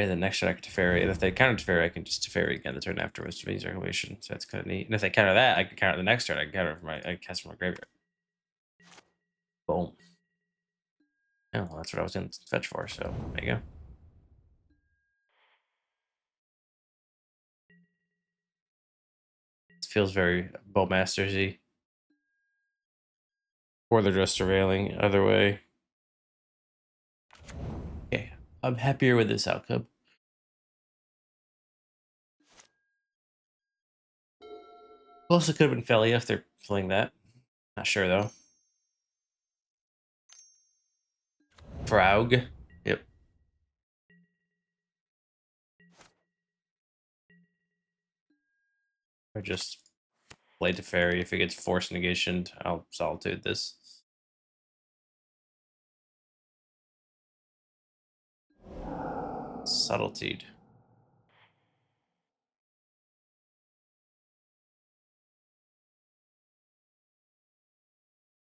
And the next turn I can Teferi. And if they counter Teferi, I can just Teferi again the turn after with Means Reclamation. So that's kind of neat. And if they counter that, I can counter the next turn. I can counter I can cast from my graveyard. Boom. Oh, well, that's what I was going to fetch for. So there you go. It feels very Bowmasters-y. Or they're just surveilling. Either way. Okay, I'm happier with this outcome. Also, could have been Felia if they're playing that. Not sure though. Frog. Yep. Or just play Teferi. If it gets force negation, I'll Solitude this. Subtlitude.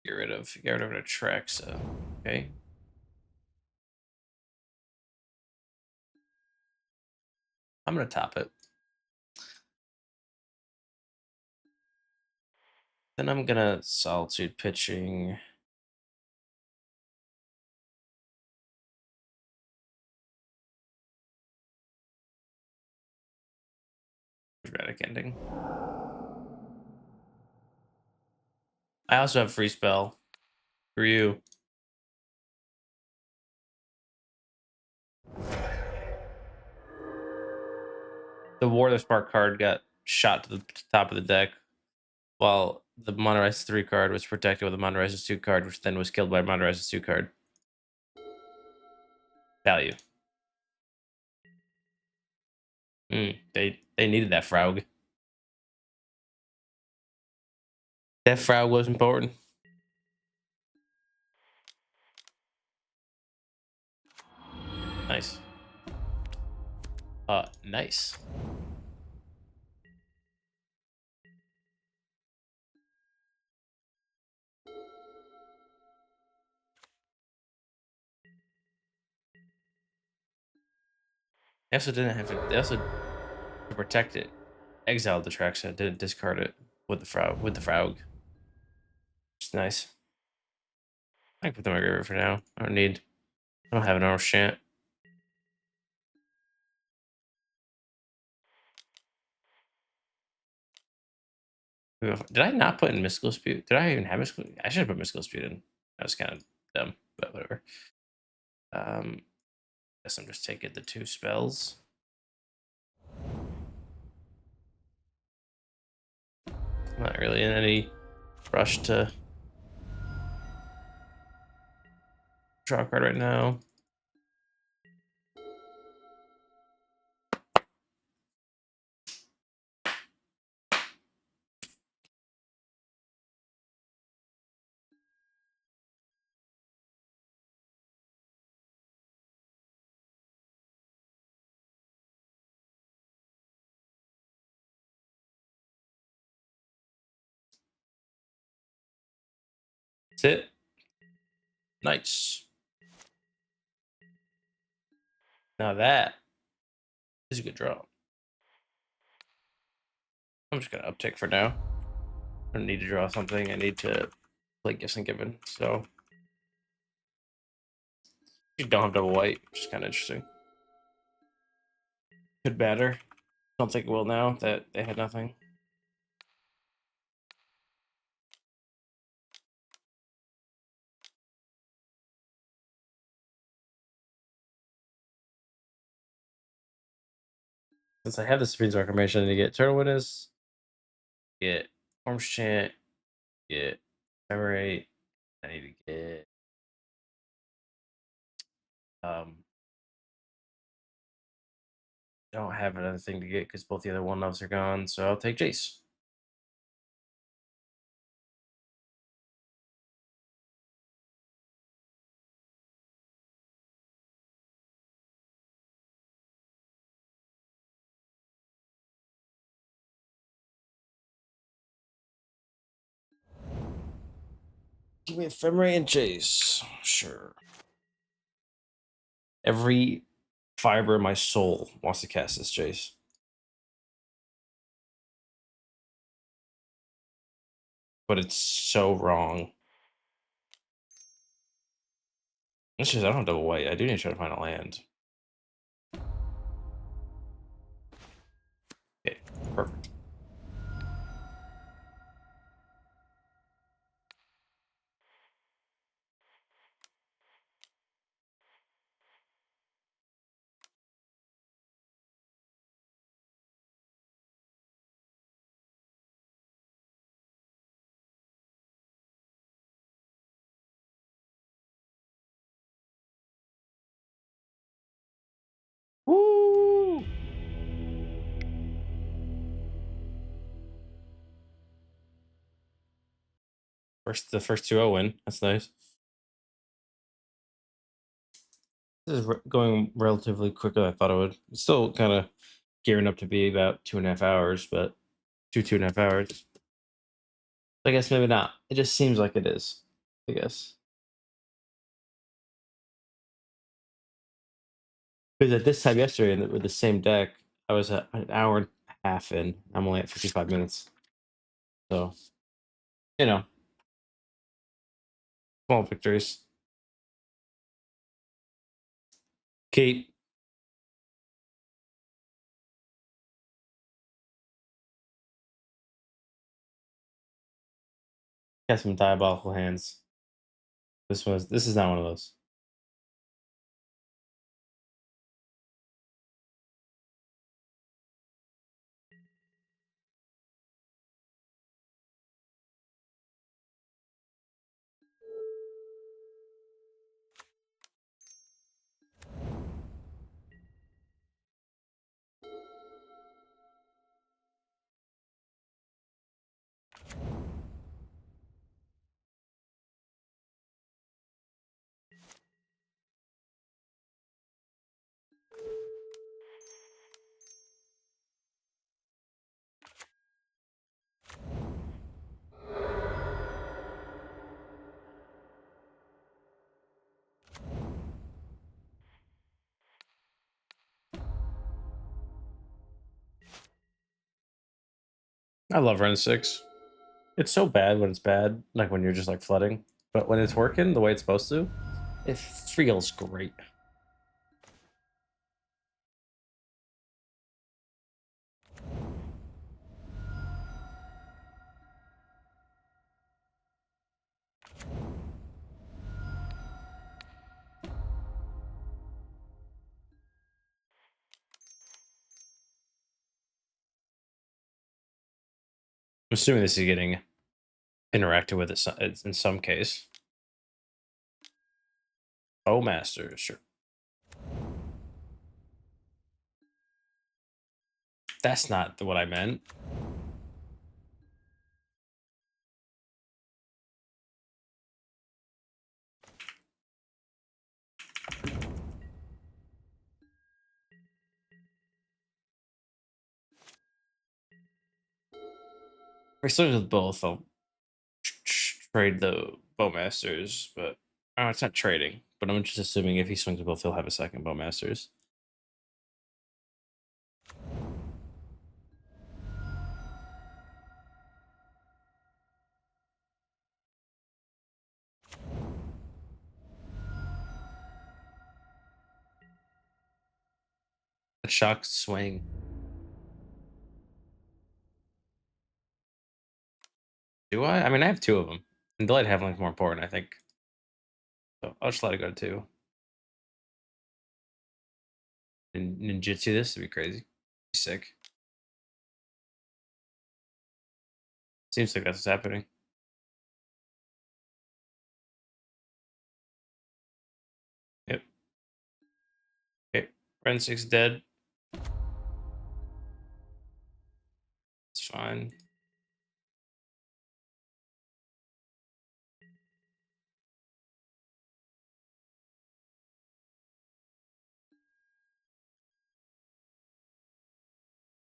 Get rid of a Traxa. Okay. I'm gonna top it. Then I'm gonna Solitude pitching. Prismatic Ending. I also have free spell for you. The War of the Spark card got shot to the top of the deck, while the Monorizes 3 card was protected with a Monorizes 2 card, which then was killed by a Monorizes 2 card. Value. They needed that frog. That frog was important. Nice. Nice. They also didn't have to. They also to protect it, exiled the Traxa, didn't discard it with the frog. It's nice. I can put them in my graveyard for now. I don't have an orange Chant. Did I not put in Mystical Dispute? Did I even have Mystical? I should have put Mystical Dispute in. That was kind of dumb, but whatever. Guess I'm just taking the 2 spells. I'm not really in any rush to draw a card right now. That's it. Nice. Now that is a good draw. I'm just gonna uptick for now. I don't need to draw something. I need to play Gifts Ungiven. So you don't have double white, which is kind of interesting. Could matter. Don't think it will now that they had nothing. Since I have the Supreme's Reclamation, I need to get Turtle Witness, get Orim's Chant, get Ephemerate. I need to get I don't have another thing to get because both the other 1/ofs are gone, so I'll take Jace. Give me Ephemerate and Jace. Sure. Every fiber of my soul wants to cast this Jace. But it's so wrong. It's just I don't have double white. I do need to try to find a land. Okay, perfect. Woo! The first 2-0 win. That's nice. This is going relatively quicker than I thought it would. It's still kind of gearing up to be about 2.5 hours, but 2.5 hours. I guess maybe not. It just seems like it is, I guess. Because at this time yesterday with the same deck, I was at an hour and a half in. I'm only at 55 minutes. So, you know, small victories. Kate. Got some diabolical hands. This is not one of those. I love Wrenn and Six. It's so bad when it's bad, like when you're just like flooding. But when it's working the way it's supposed to, it feels great. I'm assuming this is getting interacted with it in some case. Oh, master, sure. That's not what I meant. If I started with both, I'll trade the Bowmasters, but it's not trading. But I'm just assuming if he swings a both, he'll have a second Bowmasters. A shocked swing. Do I? I mean, I have two of them. And Delighted Halfling is more important, I think. So I'll just let it go to two. And ninjutsu this would be crazy. Sick. Seems like that's what's happening. Yep. Okay. Wrenn and Six dead. It's fine.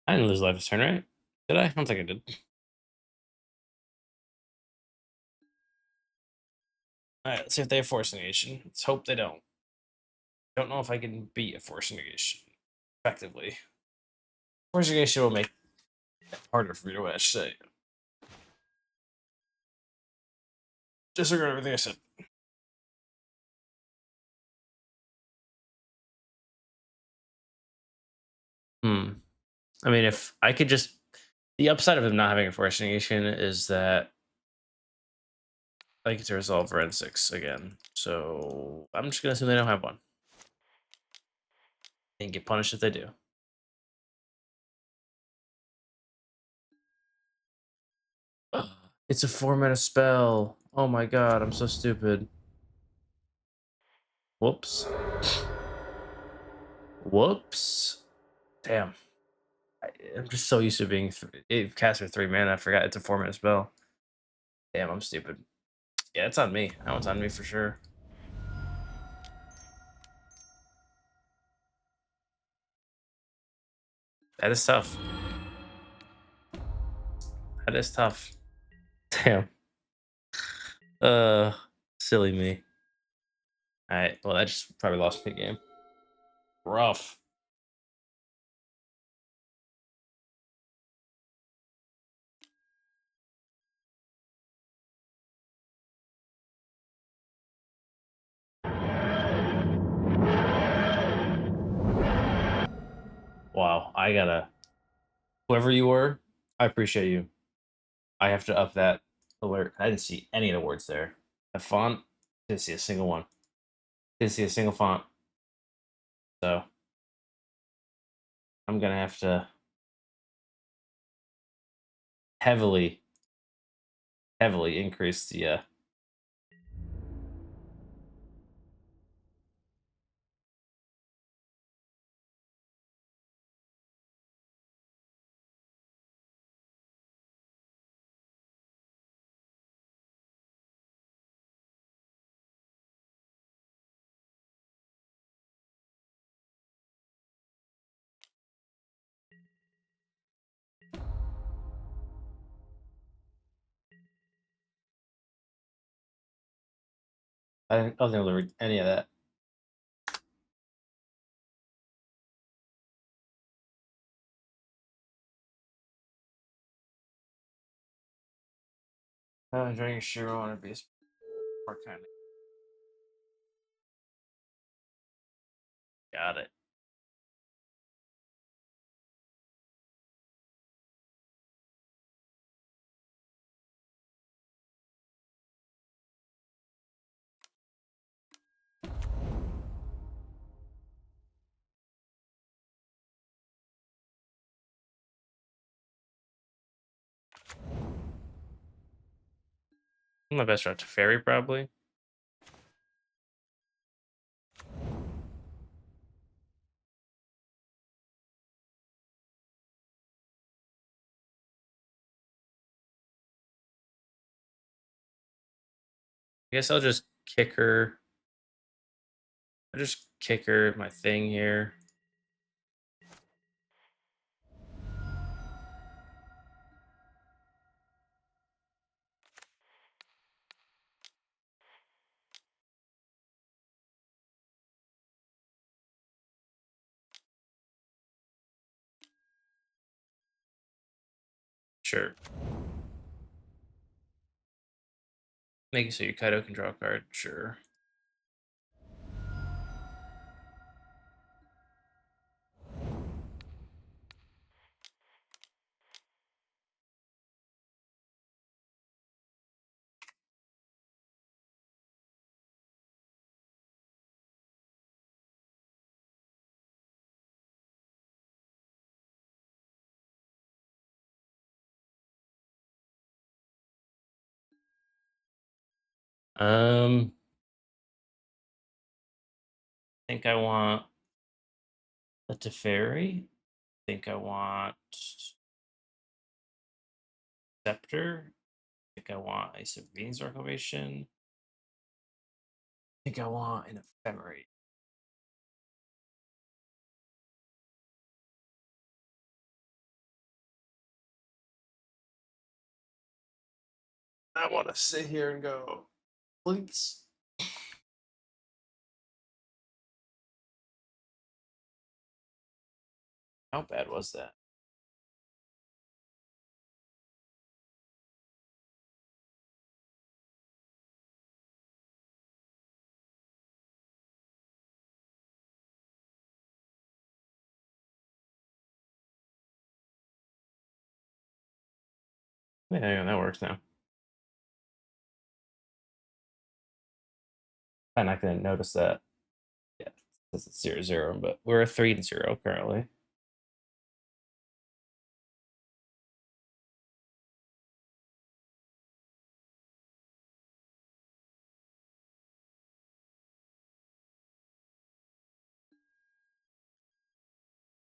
I didn't lose life this turn, right? Did I? I don't think I did. Alright, let's see if they have Force Negation. Let's hope they don't. Don't know if I can beat a Force Negation effectively. Force Negation will make it harder for me to win, I should say. Disregard everything I said. I mean, if I could just... The upside of him not having a Force Negation is that I get to resolve Wrenn and Six again. So I'm just going to assume they don't have one. And get punished if they do. It's a 4-mana spell. Oh my god, I'm so stupid. Whoops. Whoops. Damn. I'm just so used to being cast for 3 mana. I forgot it's a 4-mana spell. Damn, I'm stupid. Yeah, it's on me. That one's on me for sure. That is tough. That is tough. Damn. Silly me. Alright, well, that just probably lost me a game. Rough. Wow, I gotta... Whoever you were, I appreciate you. I have to up that alert. I didn't see any of the words there. The font, didn't see a single one. Didn't see a single font. So I'm gonna have to heavily increase the I don't think I'll read any of that. Enjoying your shoe, I want to be more kind of... Got it. My best route to Teferi, probably. I guess I'll just kick her. I'll just kick her my thing here. Sure. Make it so your Kaido can draw a card. Sure. I think I want a Teferi. I think I want Scepter. I think I want a Sevinne's Reclamation. I think I want an Ephemerate. I want to sit here and go, please. How bad was that? Yeah, that works now. I'm not going to notice that. Yeah, it's 0-0, but we're 3-0 currently.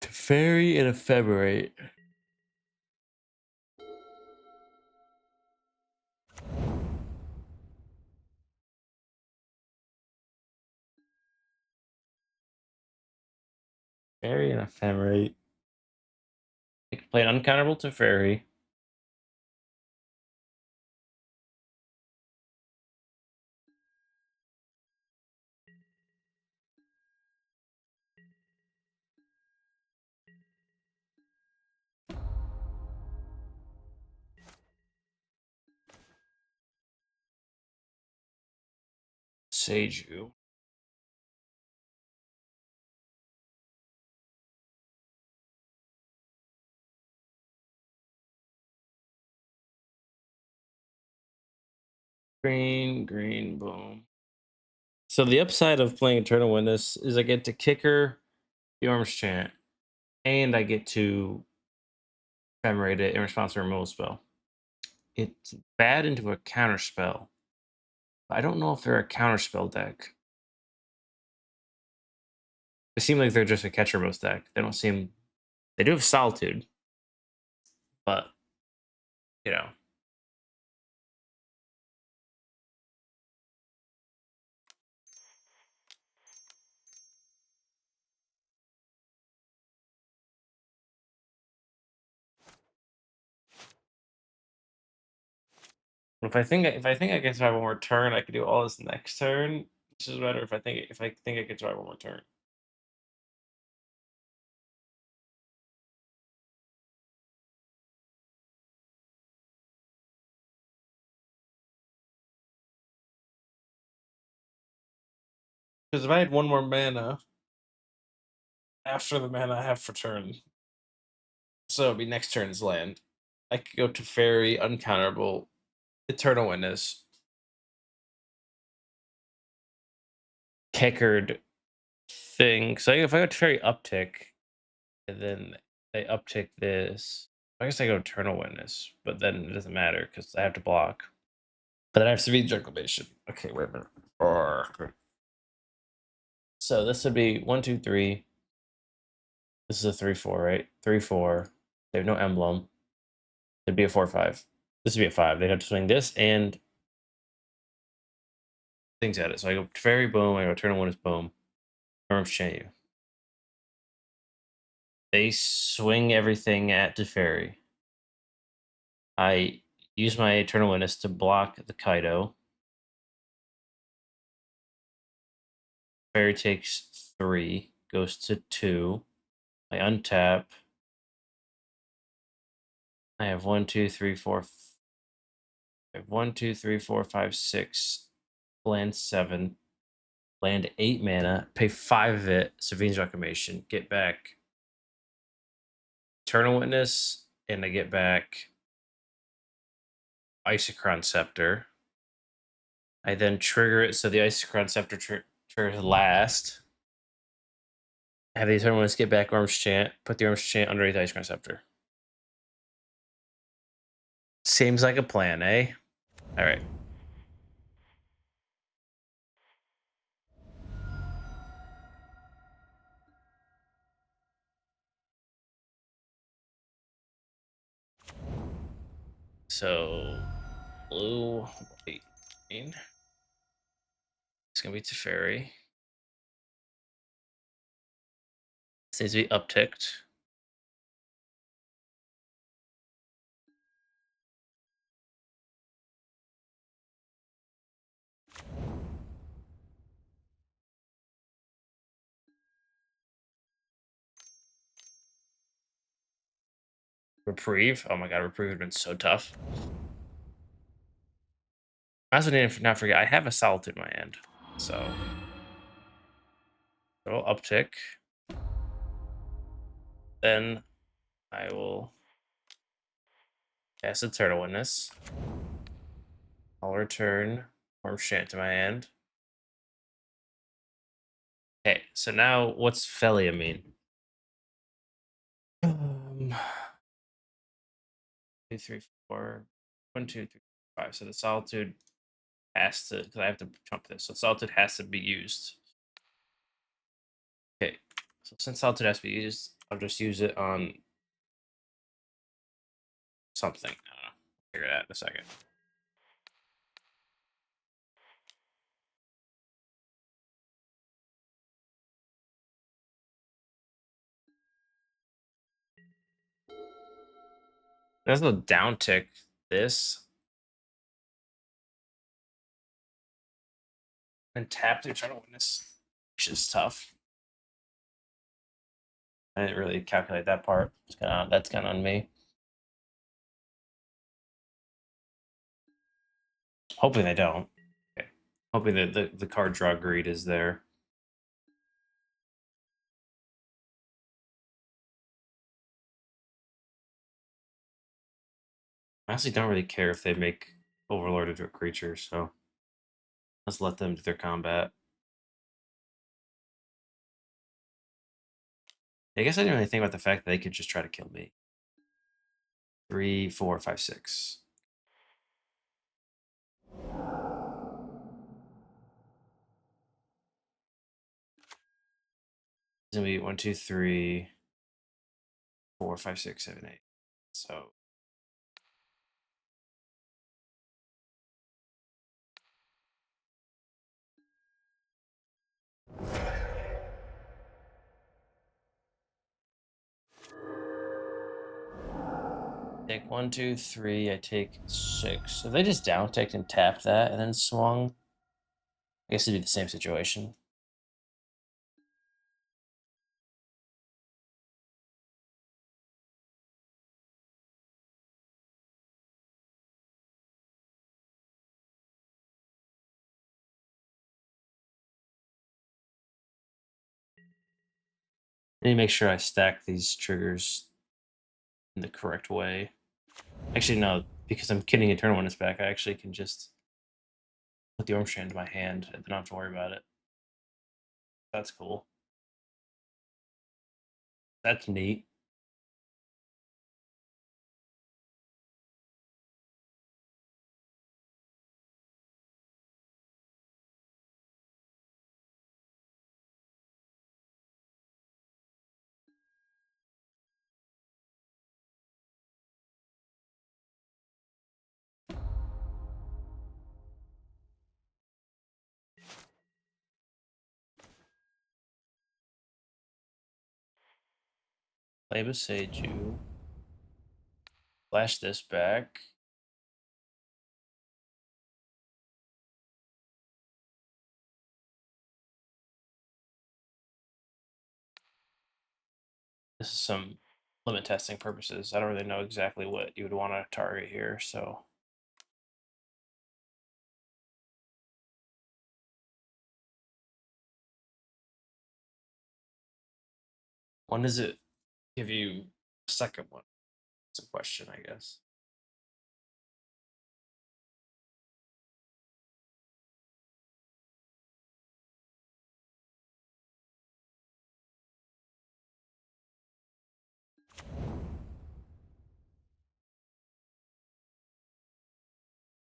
Teferi and Ephemerate. Teferi and Ephemerate. I can play an uncounterable Teferi. Boseiju. Green, boom. So the upside of playing Eternal Witness is I get to kicker the Orim's Chant, and I get to Ephemerate it in response to a removal spell. It's bad into a counter spell. I don't know if they're a counterspell deck. They seem like they're just a catcher most deck. They don't seem. They do have Solitude, but you know. If I think I can survive one more turn, I could do all this next turn. Which is better if I think I can survive one more turn. Because if I had one more mana after the mana I have for turn, so it'd be next turn's land. I could go to Fairy, Uncounterable, Eternal Witness, Kickered thing. So if I go to Fairy Uptick, and then they uptick this, I guess I go Eternal Witness, but then it doesn't matter because I have to block. But then I have Sevinne's Reclamation. Okay, wait a minute. So this would be 1, 2, 3. This is a 3-4, right? 3-4. They have no emblem. It'd be a 4-5. This would be a 5. They'd have to swing this and things at it. So I go Fairy, boom. I go Eternal Witness, boom. Orim's Chant you. They swing everything at Teferi. I use my Eternal Witness to block the Kaido. Fairy takes 3, goes to 2. I untap. I have 1, 2, 3, 4. I have 1, 2, 3, 4, 5, 6. Land 7. Land 8 mana. Pay 5 of it. Sevinne's Reclamation. Get back Eternal Witness, and I get back Isochron Scepter. I then trigger it, so the Isochron Scepter triggers last. Have the Eternal Witness get back Orim's Chant. Put the Orim's Chant underneath the Isochron Scepter. Seems like a plan, eh? All right. So, blue, white, green. It's going to be Teferi. This needs to be upticked. Reprieve. Oh my god, Reprieve would have been so tough. I also need to not forget, I have a Solitude in my hand. So, it'll uptick. Then I will cast Eternal Witness. I'll return Orim's Chant to my hand. Okay, so now what's Felia mean? 2, 3, 4. 1, 2, 3, 5. So the Solitude has to, because I have to jump this. So Solitude has to be used. Okay, so since Solitude has to be used, I'll just use it on something. I don't know. Figure it out in a second. There's no down tick this. And tap the Eternal Witness, which is tough. I didn't really calculate that part. That's kind of on me. Hoping they don't. Okay. Hoping that the card draw greed is there. I honestly don't really care if they make Overlord into a creature, so let's let them do their combat. I guess I didn't really think about the fact that they could just try to kill me. 3, 4, 5, 6. It's gonna be 1, 2, 3, 4, 5, 6, 7, 8. So take 1, 2, 3. I take 6. So they just down ticked and tapped that and then swung. I guess it'd be the same situation. I need to make sure I stack these triggers in the correct way. Actually, no, because I'm getting Eternal Witness back, I actually can just put the Orm Strand in my hand and then not have to worry about it. That's cool. That's neat. Play Boseiju. Flash this back. This is some limit testing purposes. I don't really know exactly what you would want to target here, so. When does it give you a second one? It's a question, I guess.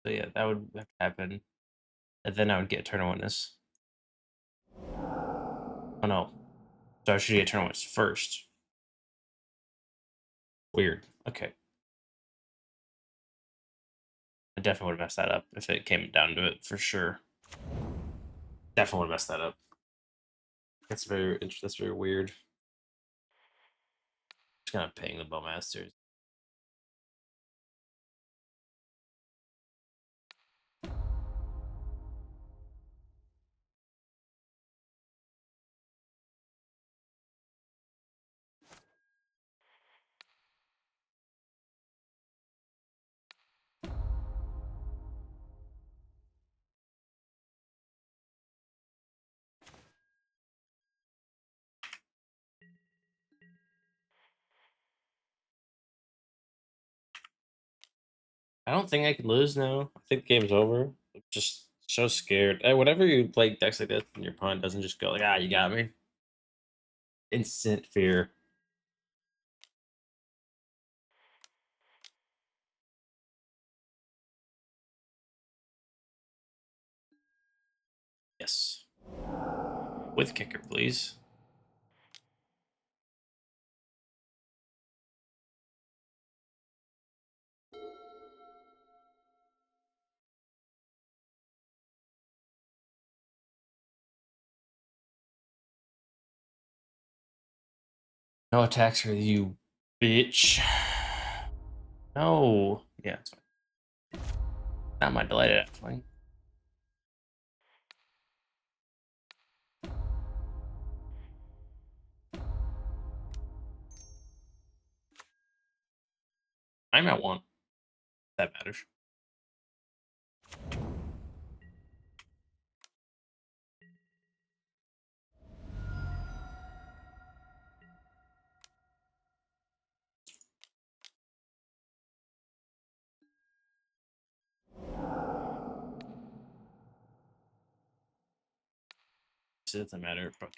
So yeah, that would have to happen. And then I would get Eternal Witness. Oh no. So I should get Eternal Witness first. Weird. Okay. I definitely would have messed that up if it came down to it, for sure. Definitely would have messed that up. That's very interesting. That's very weird. Just kind of paying the Bowmasters. I don't think I can lose now. I think the game's over. I'm just so scared. Whenever you play decks like this and your opponent doesn't just go like, ah, you got me. Instant fear. Yes. With kicker, please. No attacks for you, bitch. No. Yeah, it's fine. Not my Delighted Halfling. I'm at one. That matters. So it doesn't matter. Okay.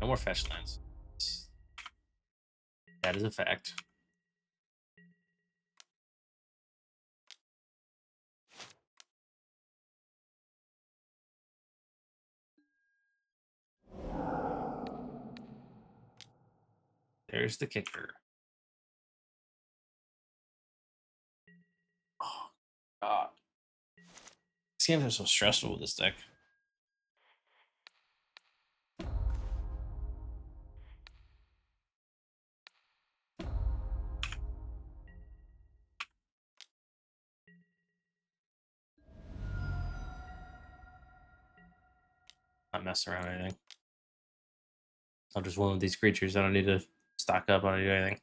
No more fetch lands. That is a fact. There's the kicker. Oh, God. These games are so stressful with this deck. Not messing around or anything. I'm just one of these creatures. I don't need to stock up on anything.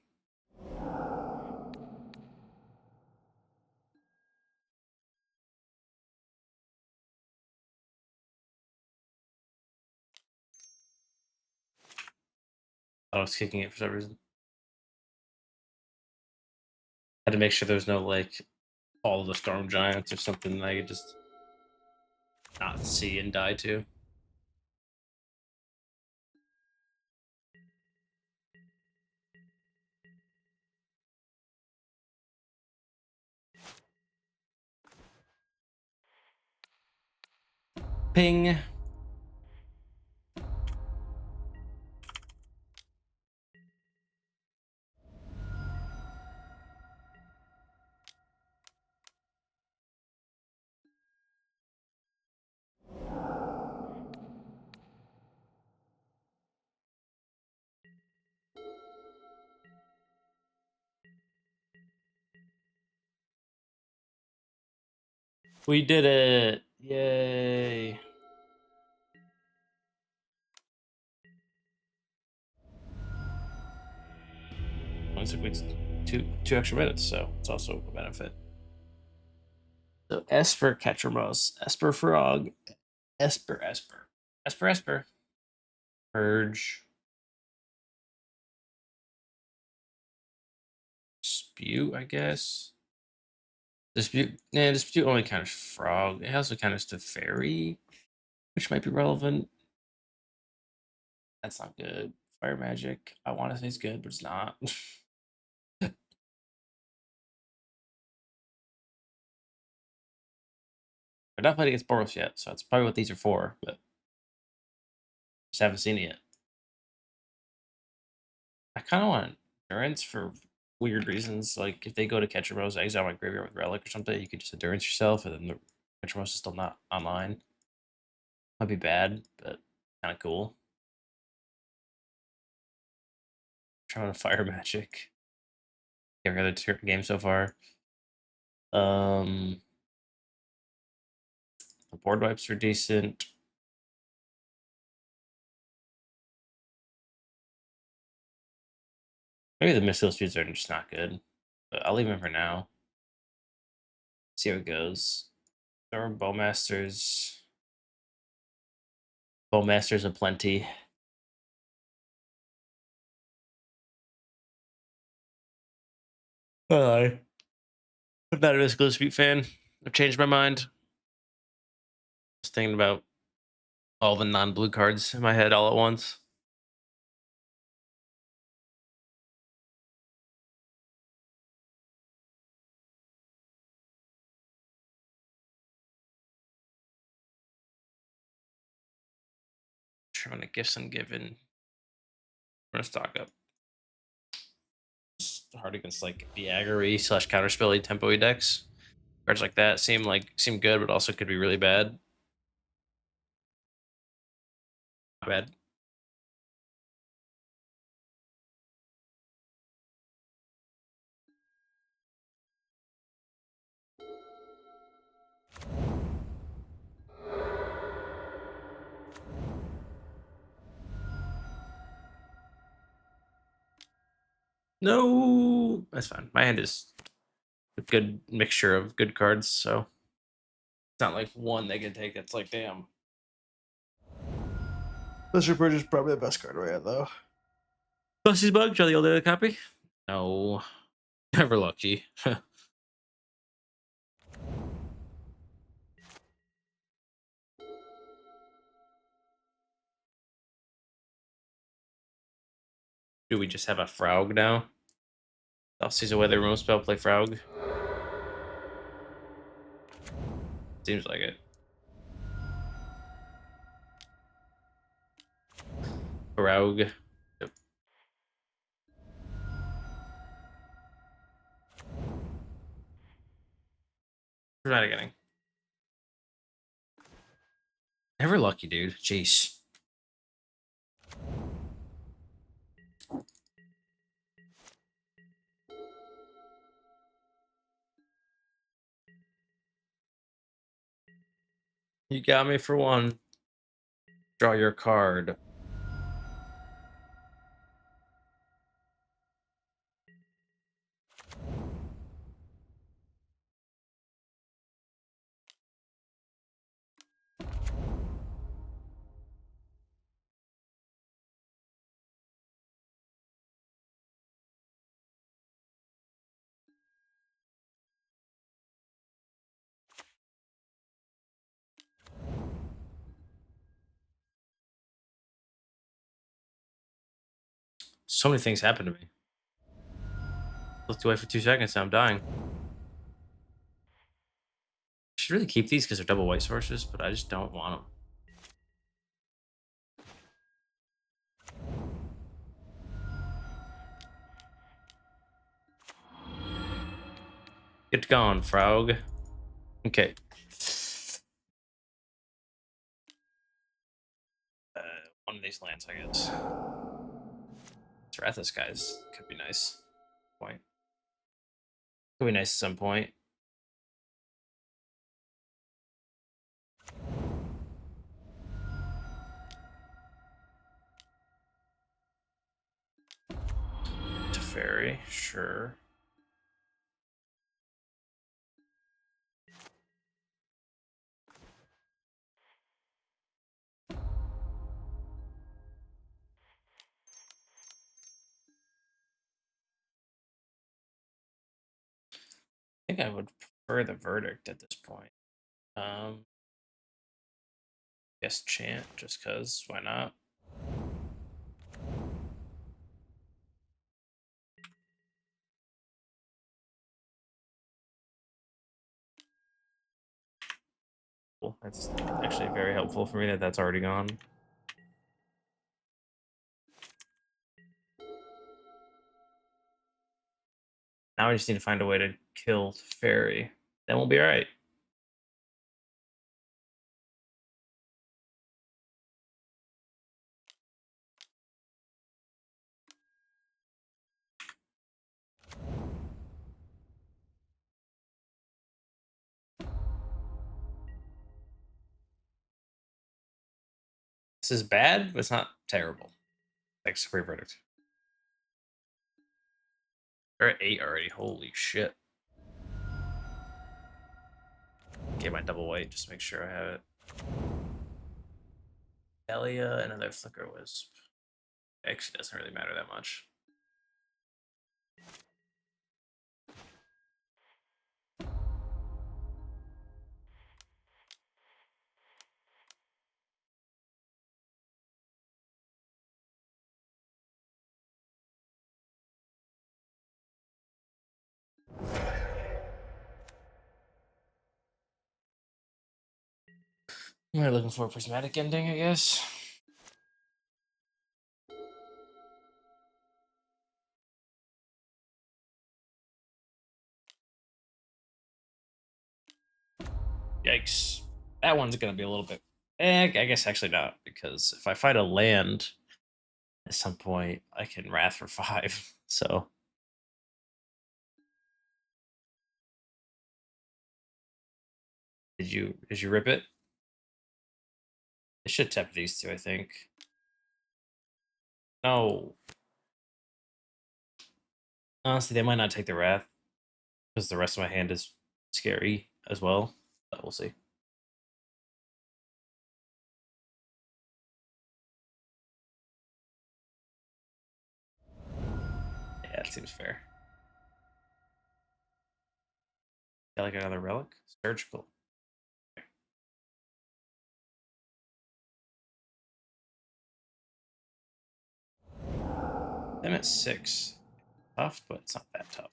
I was kicking it for some reason. Had to make sure there was no like all of the storm giants or something that I could just not see and die to. Ping. We did it! Yay! Only took me two extra minutes, so it's also a benefit. So S for Ketchermos, Esper Frog, Esper. Purge. Dispute, I guess. Dispute only counters Frog. It also counters Teferi, which might be relevant. That's not good. Fire Magic, I want to say it's good, but it's not. I've not played against Boros yet, so that's probably what these are for, but just haven't seen it yet. I kind of want Endurance for weird reasons. Like, if they go to Ketchermos, exile my graveyard with Relic or something, you could just Endurance yourself, and then the Ketchermos is still not online. Might be bad, but kind of cool. Trying to Fire Magic. Every other game so far. The board wipes are decent. Maybe the Missile Speeds are just not good, but I'll leave them for now. See how it goes. There are Bowmasters. Bowmasters aplenty. I'm not a Mystical Dispute fan. I've changed my mind. Just thinking about all the non-blue cards in my head all at once. Trying to Gifts Ungiven. I'm gonna stock up. It's hard against like the aggro / counterspelly tempo decks. Cards like that seem good, but also could be really bad. Not bad. No, that's fine. My hand is a good mixture of good cards, so it's not like one they can take that's like, damn. Celestial Purge is probably the best card right now, though. Busty's Bug, try the old daily copy? No. Never lucky. Do we just have a Frog now? Offseason weather removal spell, play Frog. Seems like it. Frog. Yep. Prismatic Ending. Never lucky, dude. Jeez. You got me for one. Draw your card. So many things happen to me. Looked away for 2 seconds and I'm dying. I should really keep these because they're double white sources, but I just don't want them. Get going, Frog. Okay. One of these lands, I guess. This guys could be nice. Point. Could be nice at some point. Teferi, sure. I think I would prefer the Verdict at this point. Guess Chant, just cause why not? Cool. That's actually very helpful for me that that's already gone. Now I just need to find a way to kill Teferi. Then we'll be alright. This is bad, but it's not terrible. Like Supreme Verdict. We're at 8 already. Holy shit. Get my double white just to make sure I have it. Elia, another Flicker Wisp. Actually doesn't really matter that much. We're looking for a Prismatic Ending, I guess. Yikes. That one's going to be a little bit... I guess actually not, because if I fight a land at some point, I can Wrath for 5, so... Did you rip it? I should tap these two, I think. No. Honestly, they might not take the Wrath, because the rest of my hand is scary as well, but we'll see. Yeah, that seems fair. Got like another relic? Surgical. I'm at 6. Tough, but it's not that tough.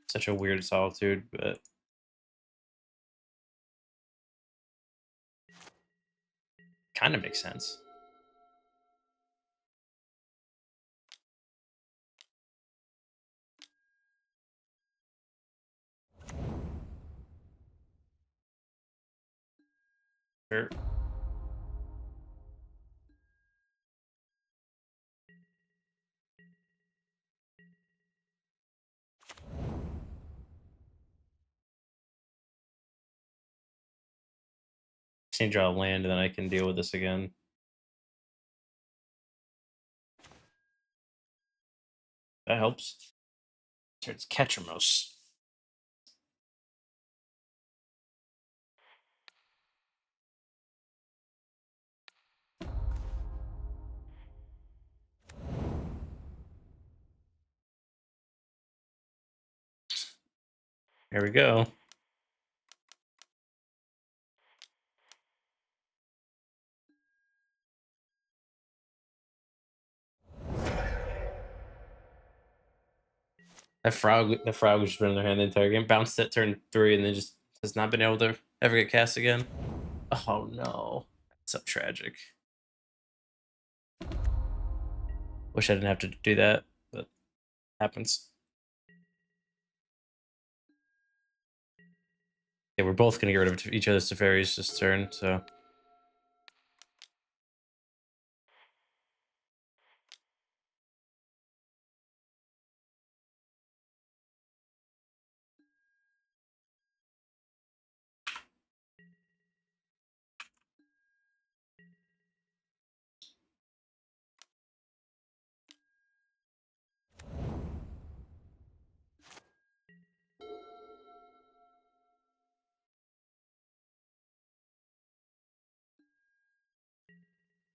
Such a weird Solitude, but kind of makes sense. Sure. Just need to draw land, and then I can deal with this again. That helps. Turns Ketramos. Here we go. The frog was just been in their hand the entire game. Bounced at turn 3 and then just has not been able to ever get cast again. Oh no. That's so tragic. Wish I didn't have to do that, but happens. Yeah, we're both gonna get rid of each other's Teferis this turn, so.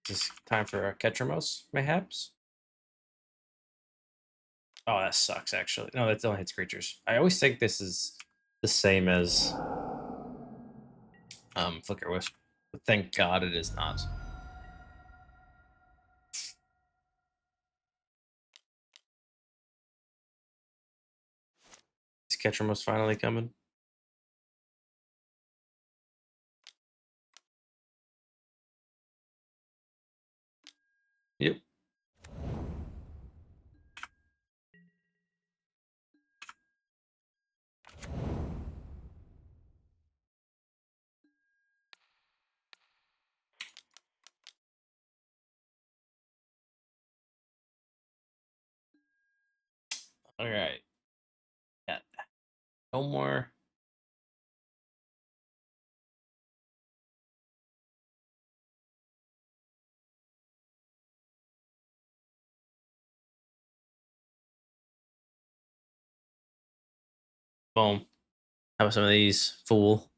Is this time for a Ketramos, mayhaps? Oh, that sucks, actually. No, that only hits creatures. I always think this is the same as Flicker Wisp, but thank God it is not. Is Ketramos finally coming? Yep. All right. Yeah. No more. Boom. How about some of these? Fool.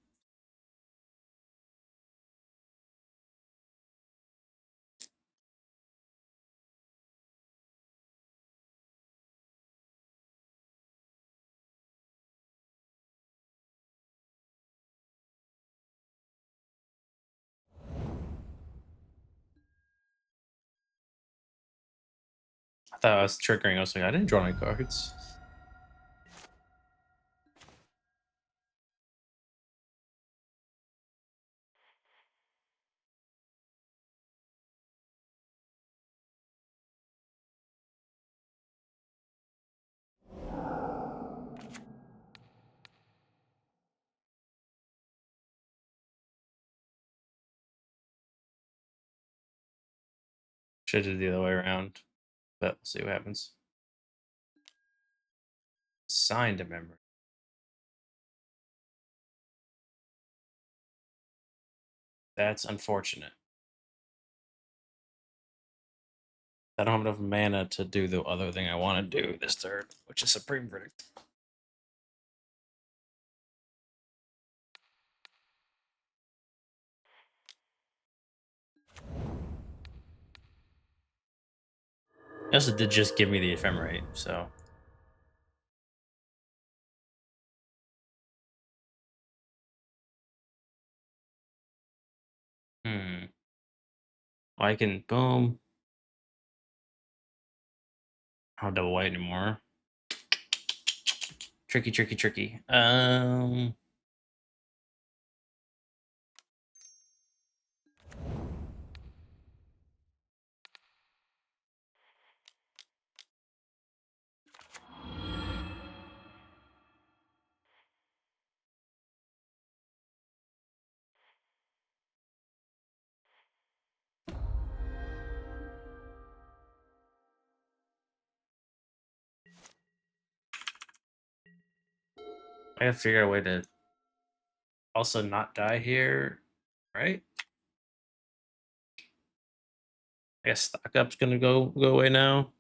I thought I was triggering. I was like, I didn't draw any cards. Should have did the other way around, but we'll see what happens. Signed a memory. That's unfortunate. I don't have enough mana to do the other thing I want to do this turn, which is Supreme Verdict. It also did just give me the Ephemerate, so. I can boom. I don't double white anymore. Tricky, tricky, tricky. I have to figure out a way to also not die here, right? I guess stock up's gonna go away now.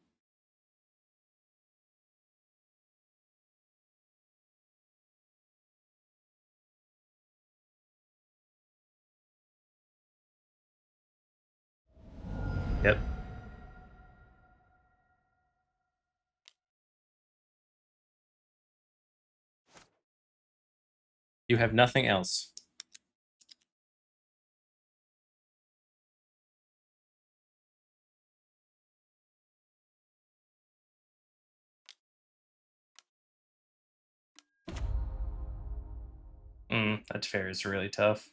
Yep. You have nothing else. That fair is really tough.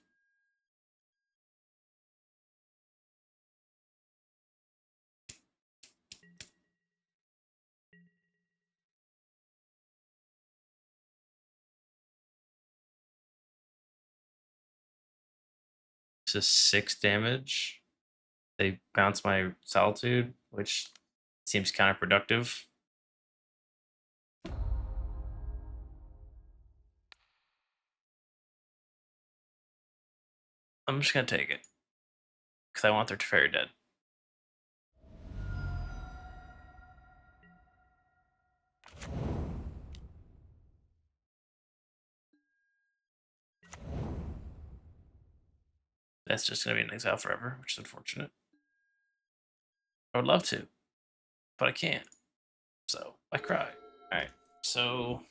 to 6 damage. They bounce my Solitude, which seems counterproductive. I'm just gonna take it because I want their Teferi dead. That's just gonna be an exile forever, which is unfortunate. I would love to, but I can't. So I cry. All right. So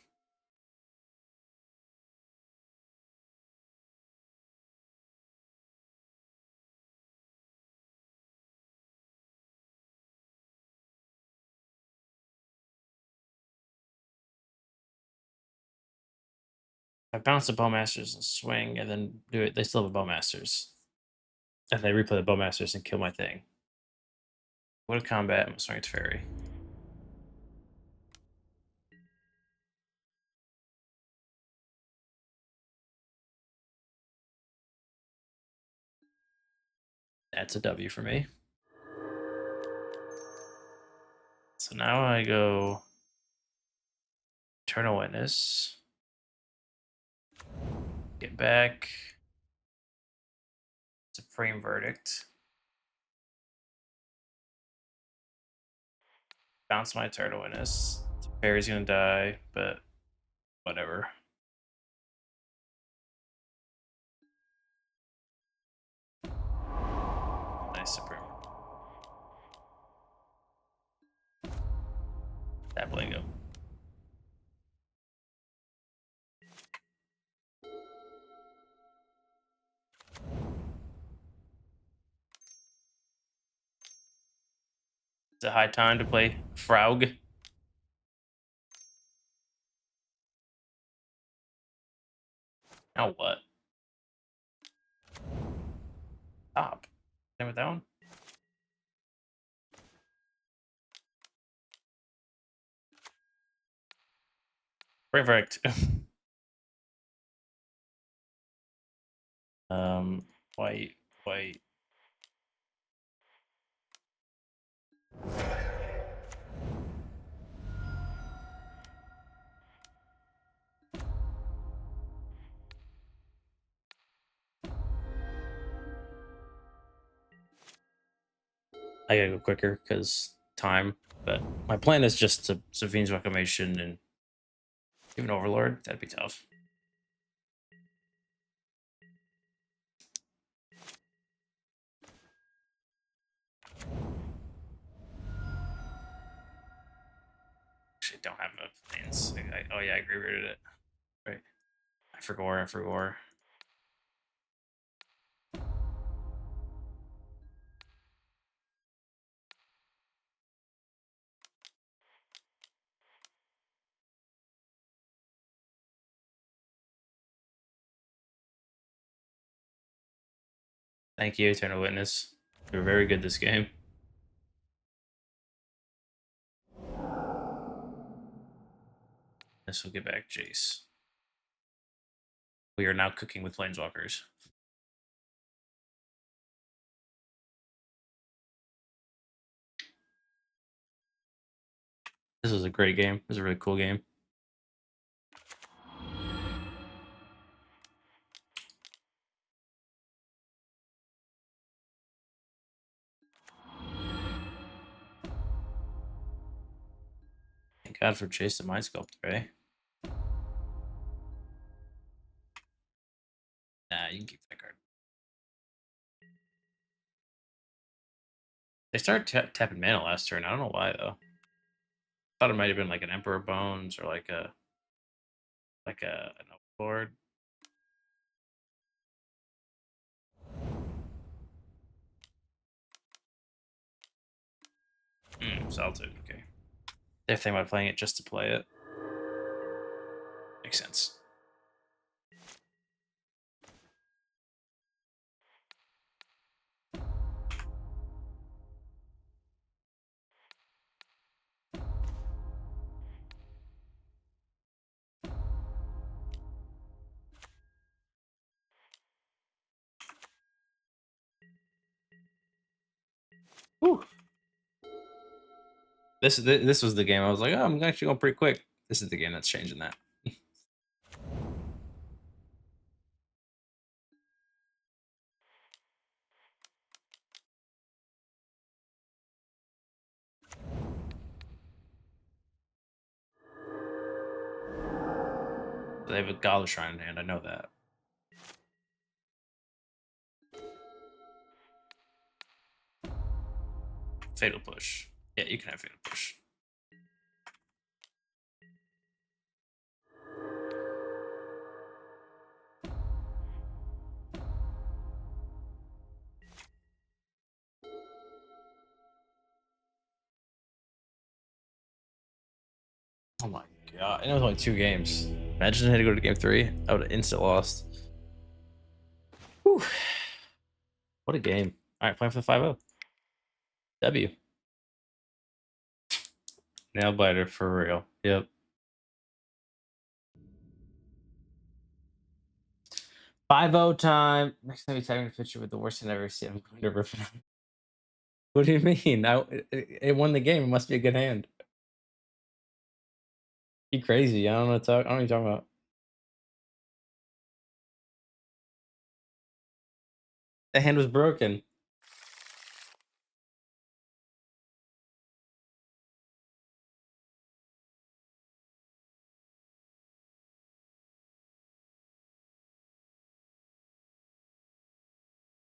I bounce the Bowmasters and swing, and then do it. They still have a Bowmasters, and they replay the Bowmasters and kill my thing. Go to combat. I'm swinging Teferi. That's a W for me. So now I go Eternal Witness. Get back. Supreme Verdict. Bounce my Eternal Witness. Teferi's gonna die, but whatever. Nice Supreme. That Blingo. It's a high time to play Frog. Now what? Stop. Same with that one. Perfect. White, white. I gotta go quicker because time. But my plan is just to Sevinne's Reclamation and give an Overlord. That'd be tough. Actually, don't have enough planes. Oh yeah, I agree with it. Right. I forgot. Thank you, Eternal Witness. You're very good this game. This will get back Jace. We are now cooking with Planeswalkers. This was a great game. This was a really cool game. Thank God for Jace and Mind Sculptor, eh? Nah, you can keep that card. They started tapping mana last turn. I don't know why though. Thought it might have been like an Emperor Bones or like an Overlord. Solitude. Okay. They're thinking about playing it just to play it. Makes sense. Whew. This was the game I was like, oh, I'm actually going pretty quick. This is the game that's changing that. They have a Gala Shrine in hand, I know that. Fatal Push. Yeah, you can have Fatal Push. Oh my god, and it was only 2 games. Imagine I had to go to game 3. I would have instant lost. Whew. What a game. Alright, playing for the 5-0. W. Nail biter for real. Yep. 5-0 time. Next time you tag me a picture with the worst hand I've ever seen, I'm going to rip it out. What do you mean? It won the game. It must be a good hand. You crazy. I don't know what to talk. I don't know what you're talking about. The hand was broken.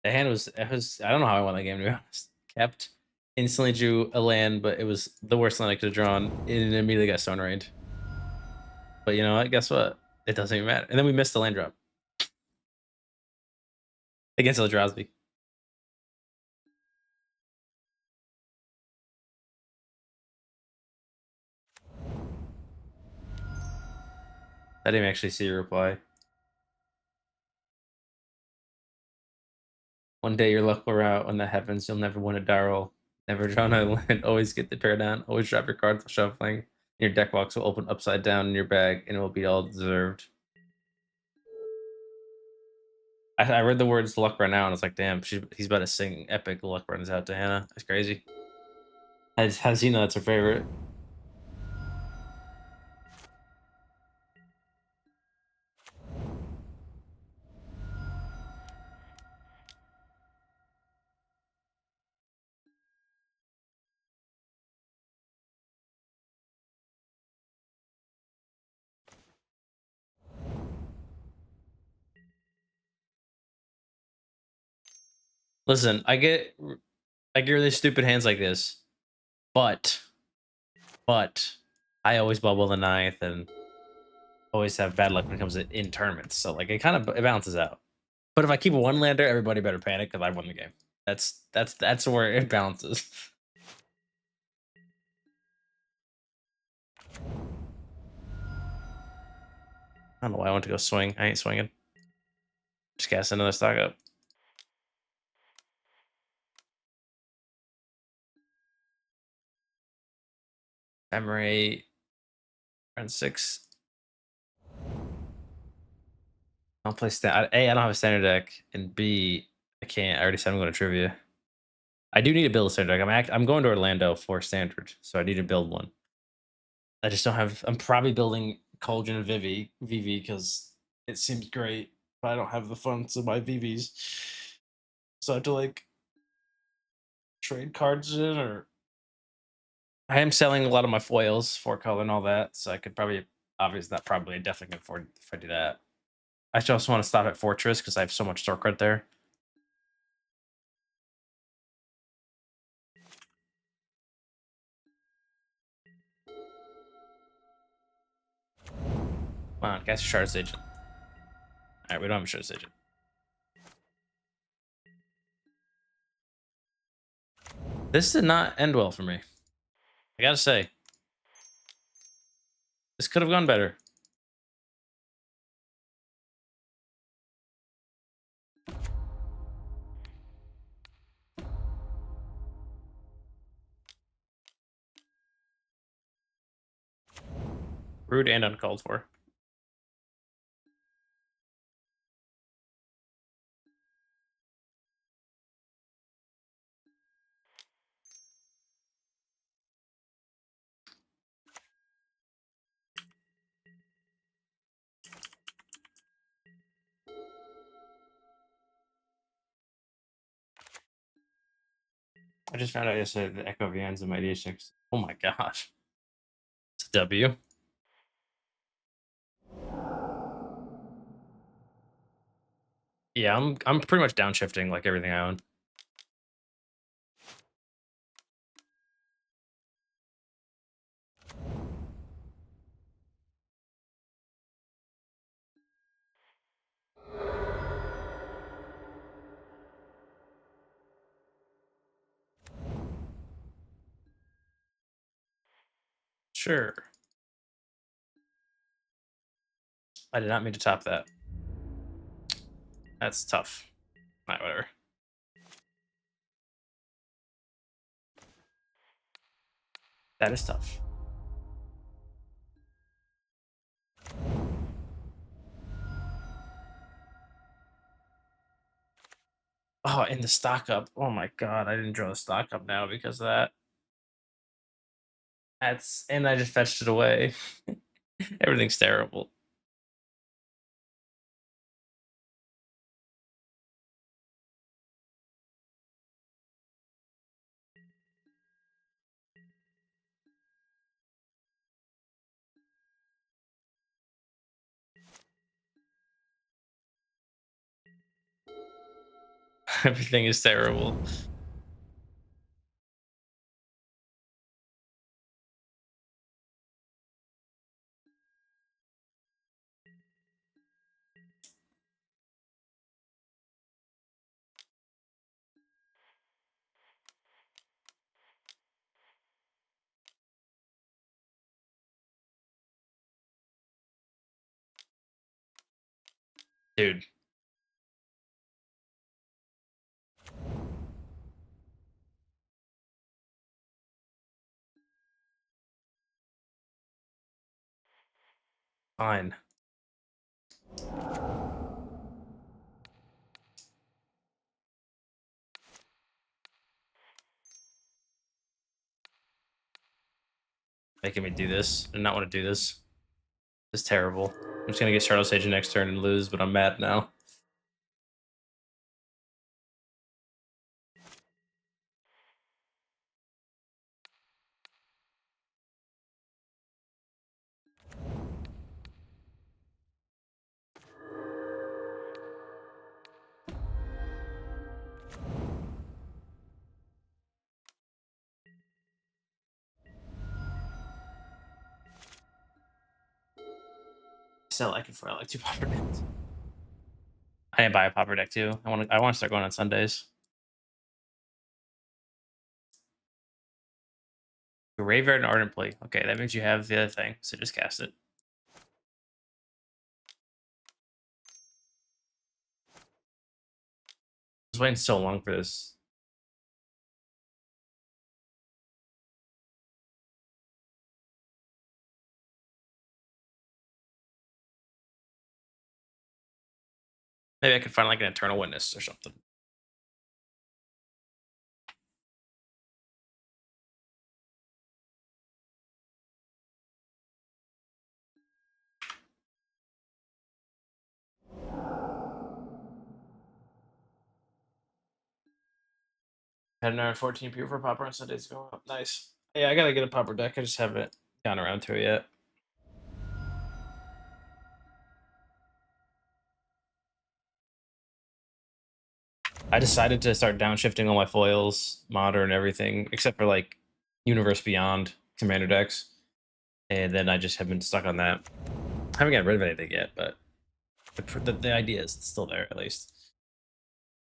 The hand was, it was, I don't know how I won that game, to be honest. Kept, instantly drew a land, but it was the worst land I could have drawn. It immediately got stone rained. But you know what? Guess what? It doesn't even matter. And then we missed the land drop against Eldrazi. I didn't actually see your reply. One day your luck will run out. When that happens, you'll never win a die roll. Never draw no land. Always get the pair down. Always drop your cards while shuffling. Your deck box will open upside down in your bag, and it will be all deserved. I read the words luck right now, and it's like, damn, he's about to sing epic luck runs out to Hannah. That's crazy. Has he know that's her favorite? Listen, I get really stupid hands like this, but I always bubble the 9th and always have bad luck when it comes to in tournaments. So like it kind of it balances out. But if I keep a 1-lander, everybody better panic because I won the game. That's where it balances. I don't know why I want to go swing. I ain't swinging. Just cast another stock up. Ephemerate. Wrenn and Six. I'll play A, I don't have a standard deck, and B, I can't. I already said I'm going to trivia. I do need to build a standard deck. I'm going to Orlando for standard, so I need to build one. I just don't have. I'm probably building Cauldron and VV because it seems great, but I don't have the funds to buy VVs, so I have to like trade cards in, or I am selling a lot of my foils, 4-color and all that, so I could probably, obviously not probably, I definitely can afford if I do that. I just want to stop at Fortress because I have so much store credit there. Come on, cast your Shard's Agent. Alright, we don't have a Shard's Agent. This did not end well for me. I gotta say. This could have gone better. Rude and uncalled for. I just found out yesterday the Echo VN's in my DH6. Oh my gosh. It's a W. Yeah, I'm pretty much downshifting like everything I own. Sure. I did not mean to top that. That's tough. Alright, whatever. That is tough. Oh, and the stock up. Oh my god, I didn't draw the stock up now because of that. That's and I just fetched it away. Everything's terrible. Everything is terrible. Dude. Fine. Making me do this and not want to do this. This is terrible. I'm just gonna get Shadow Sage next turn and lose, but I'm mad now. Still like it for like 2 popper decks. I didn't buy a popper deck too. I want to start going on Sundays. Graveyard and Ardent Play. Okay, that means you have the other thing, so just cast it. I was waiting so long for this. Maybe I could find like an Eternal Witness or something. Had an 14 pure for popper on Sundays going up. Nice. Yeah, I gotta get a popper deck. I just haven't gotten around to it yet. I decided to start downshifting all my foils, modern, everything, except for like Universe Beyond commander decks. And then I just have been stuck on that. I haven't gotten rid of anything yet, but the idea is still there at least.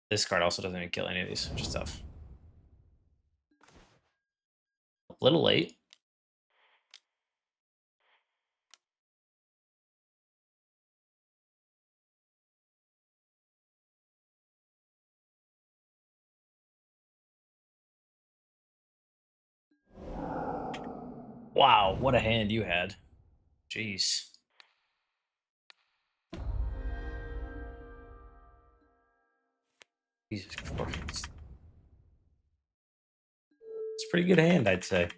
This card also doesn't even kill any of these, which is tough. A little late. Wow, what a hand you had. Jeez. Jesus Christ. It's a pretty good hand, I'd say.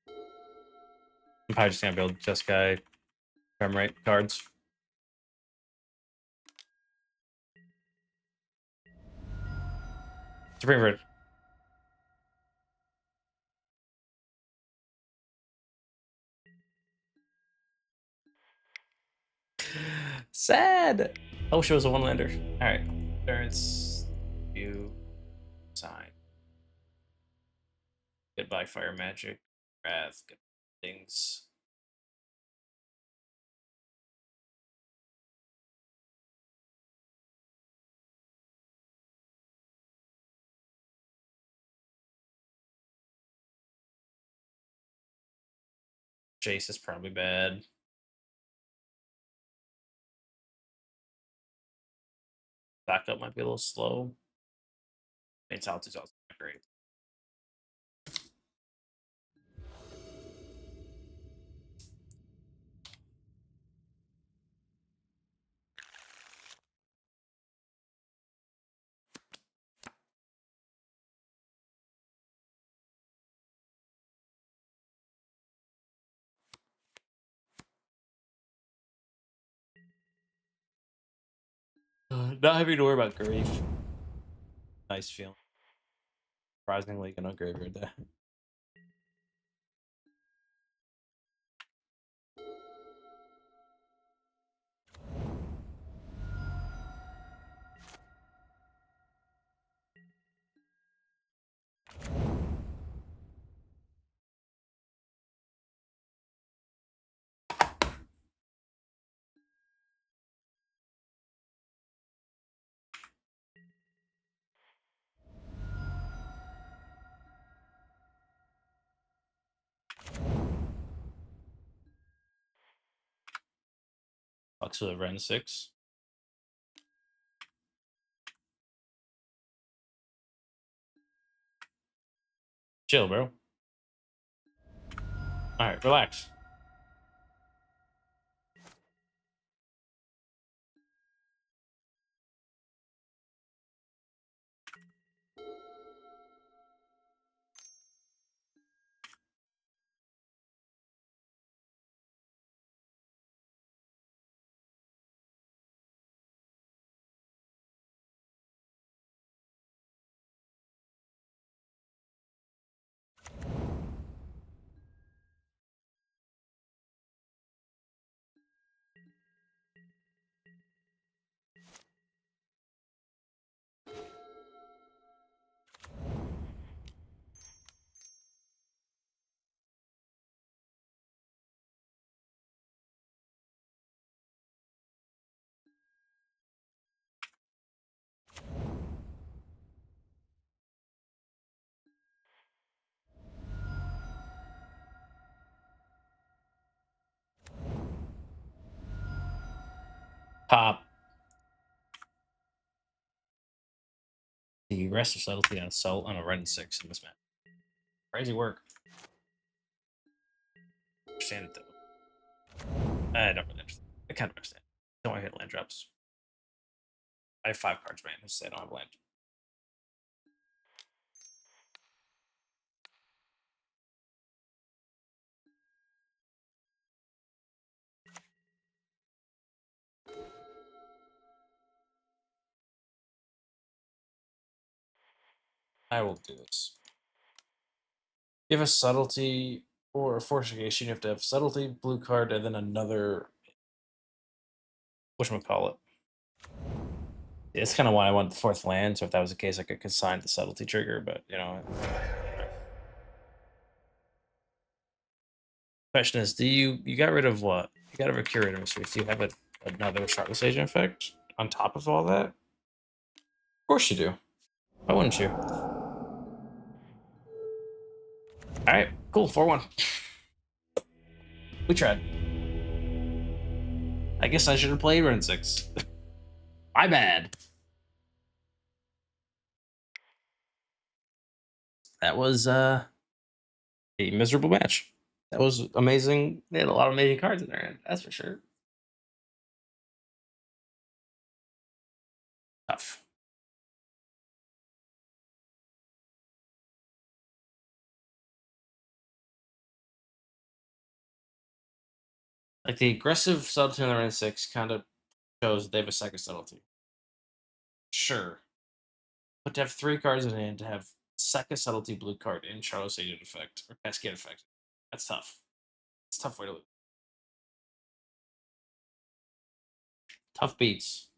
I'm probably just gonna build just guy Ephemerate cards. Supreme Verge. Sad. I wish it was a one-lander. All right. Endurance. You. Sign. Goodbye, Fire Magic. Wrath. Good things. Jace is probably bad. Backup might be a little slow. Solitude's also not great. Not having to worry about grief. Nice feeling. Surprisingly, gonna graveyard that. Fucks with a Wrenn and Six. Chill, bro. Alright, relax. Pop. The rest of subtlety on Assault on a Wrenn and Six in this map. Crazy work. Understand it though. I don't really understand. I kind of understand. Don't want to hit land drops. I have 5 cards, man. Just say I don't have land. I will do this. You have a subtlety or a fortification. You have to have subtlety, blue card, and then another. Whatchamacallit. It's kind of why I want the 4th land. So if that was the case, I could consign the subtlety trigger. But you know, question is, do you got rid of what? You got rid of Curator Mysteries. Do you have another Shardless Agent effect on top of all that? Of course you do. Why wouldn't you? All right, cool. 4-1. We tried. I guess I should have played Wrenn and Six. My bad. That was a miserable match. That was amazing. They had a lot of amazing cards in there, that's for sure. Tough. Like the aggressive subtlety on the Wrenn and Six kind of shows they have a second subtlety. Sure. But to have 3 cards in hand, to have second subtlety blue card in Charlotte's Agent effect or Cascade effect, that's tough. It's a tough way to lose. Tough beats.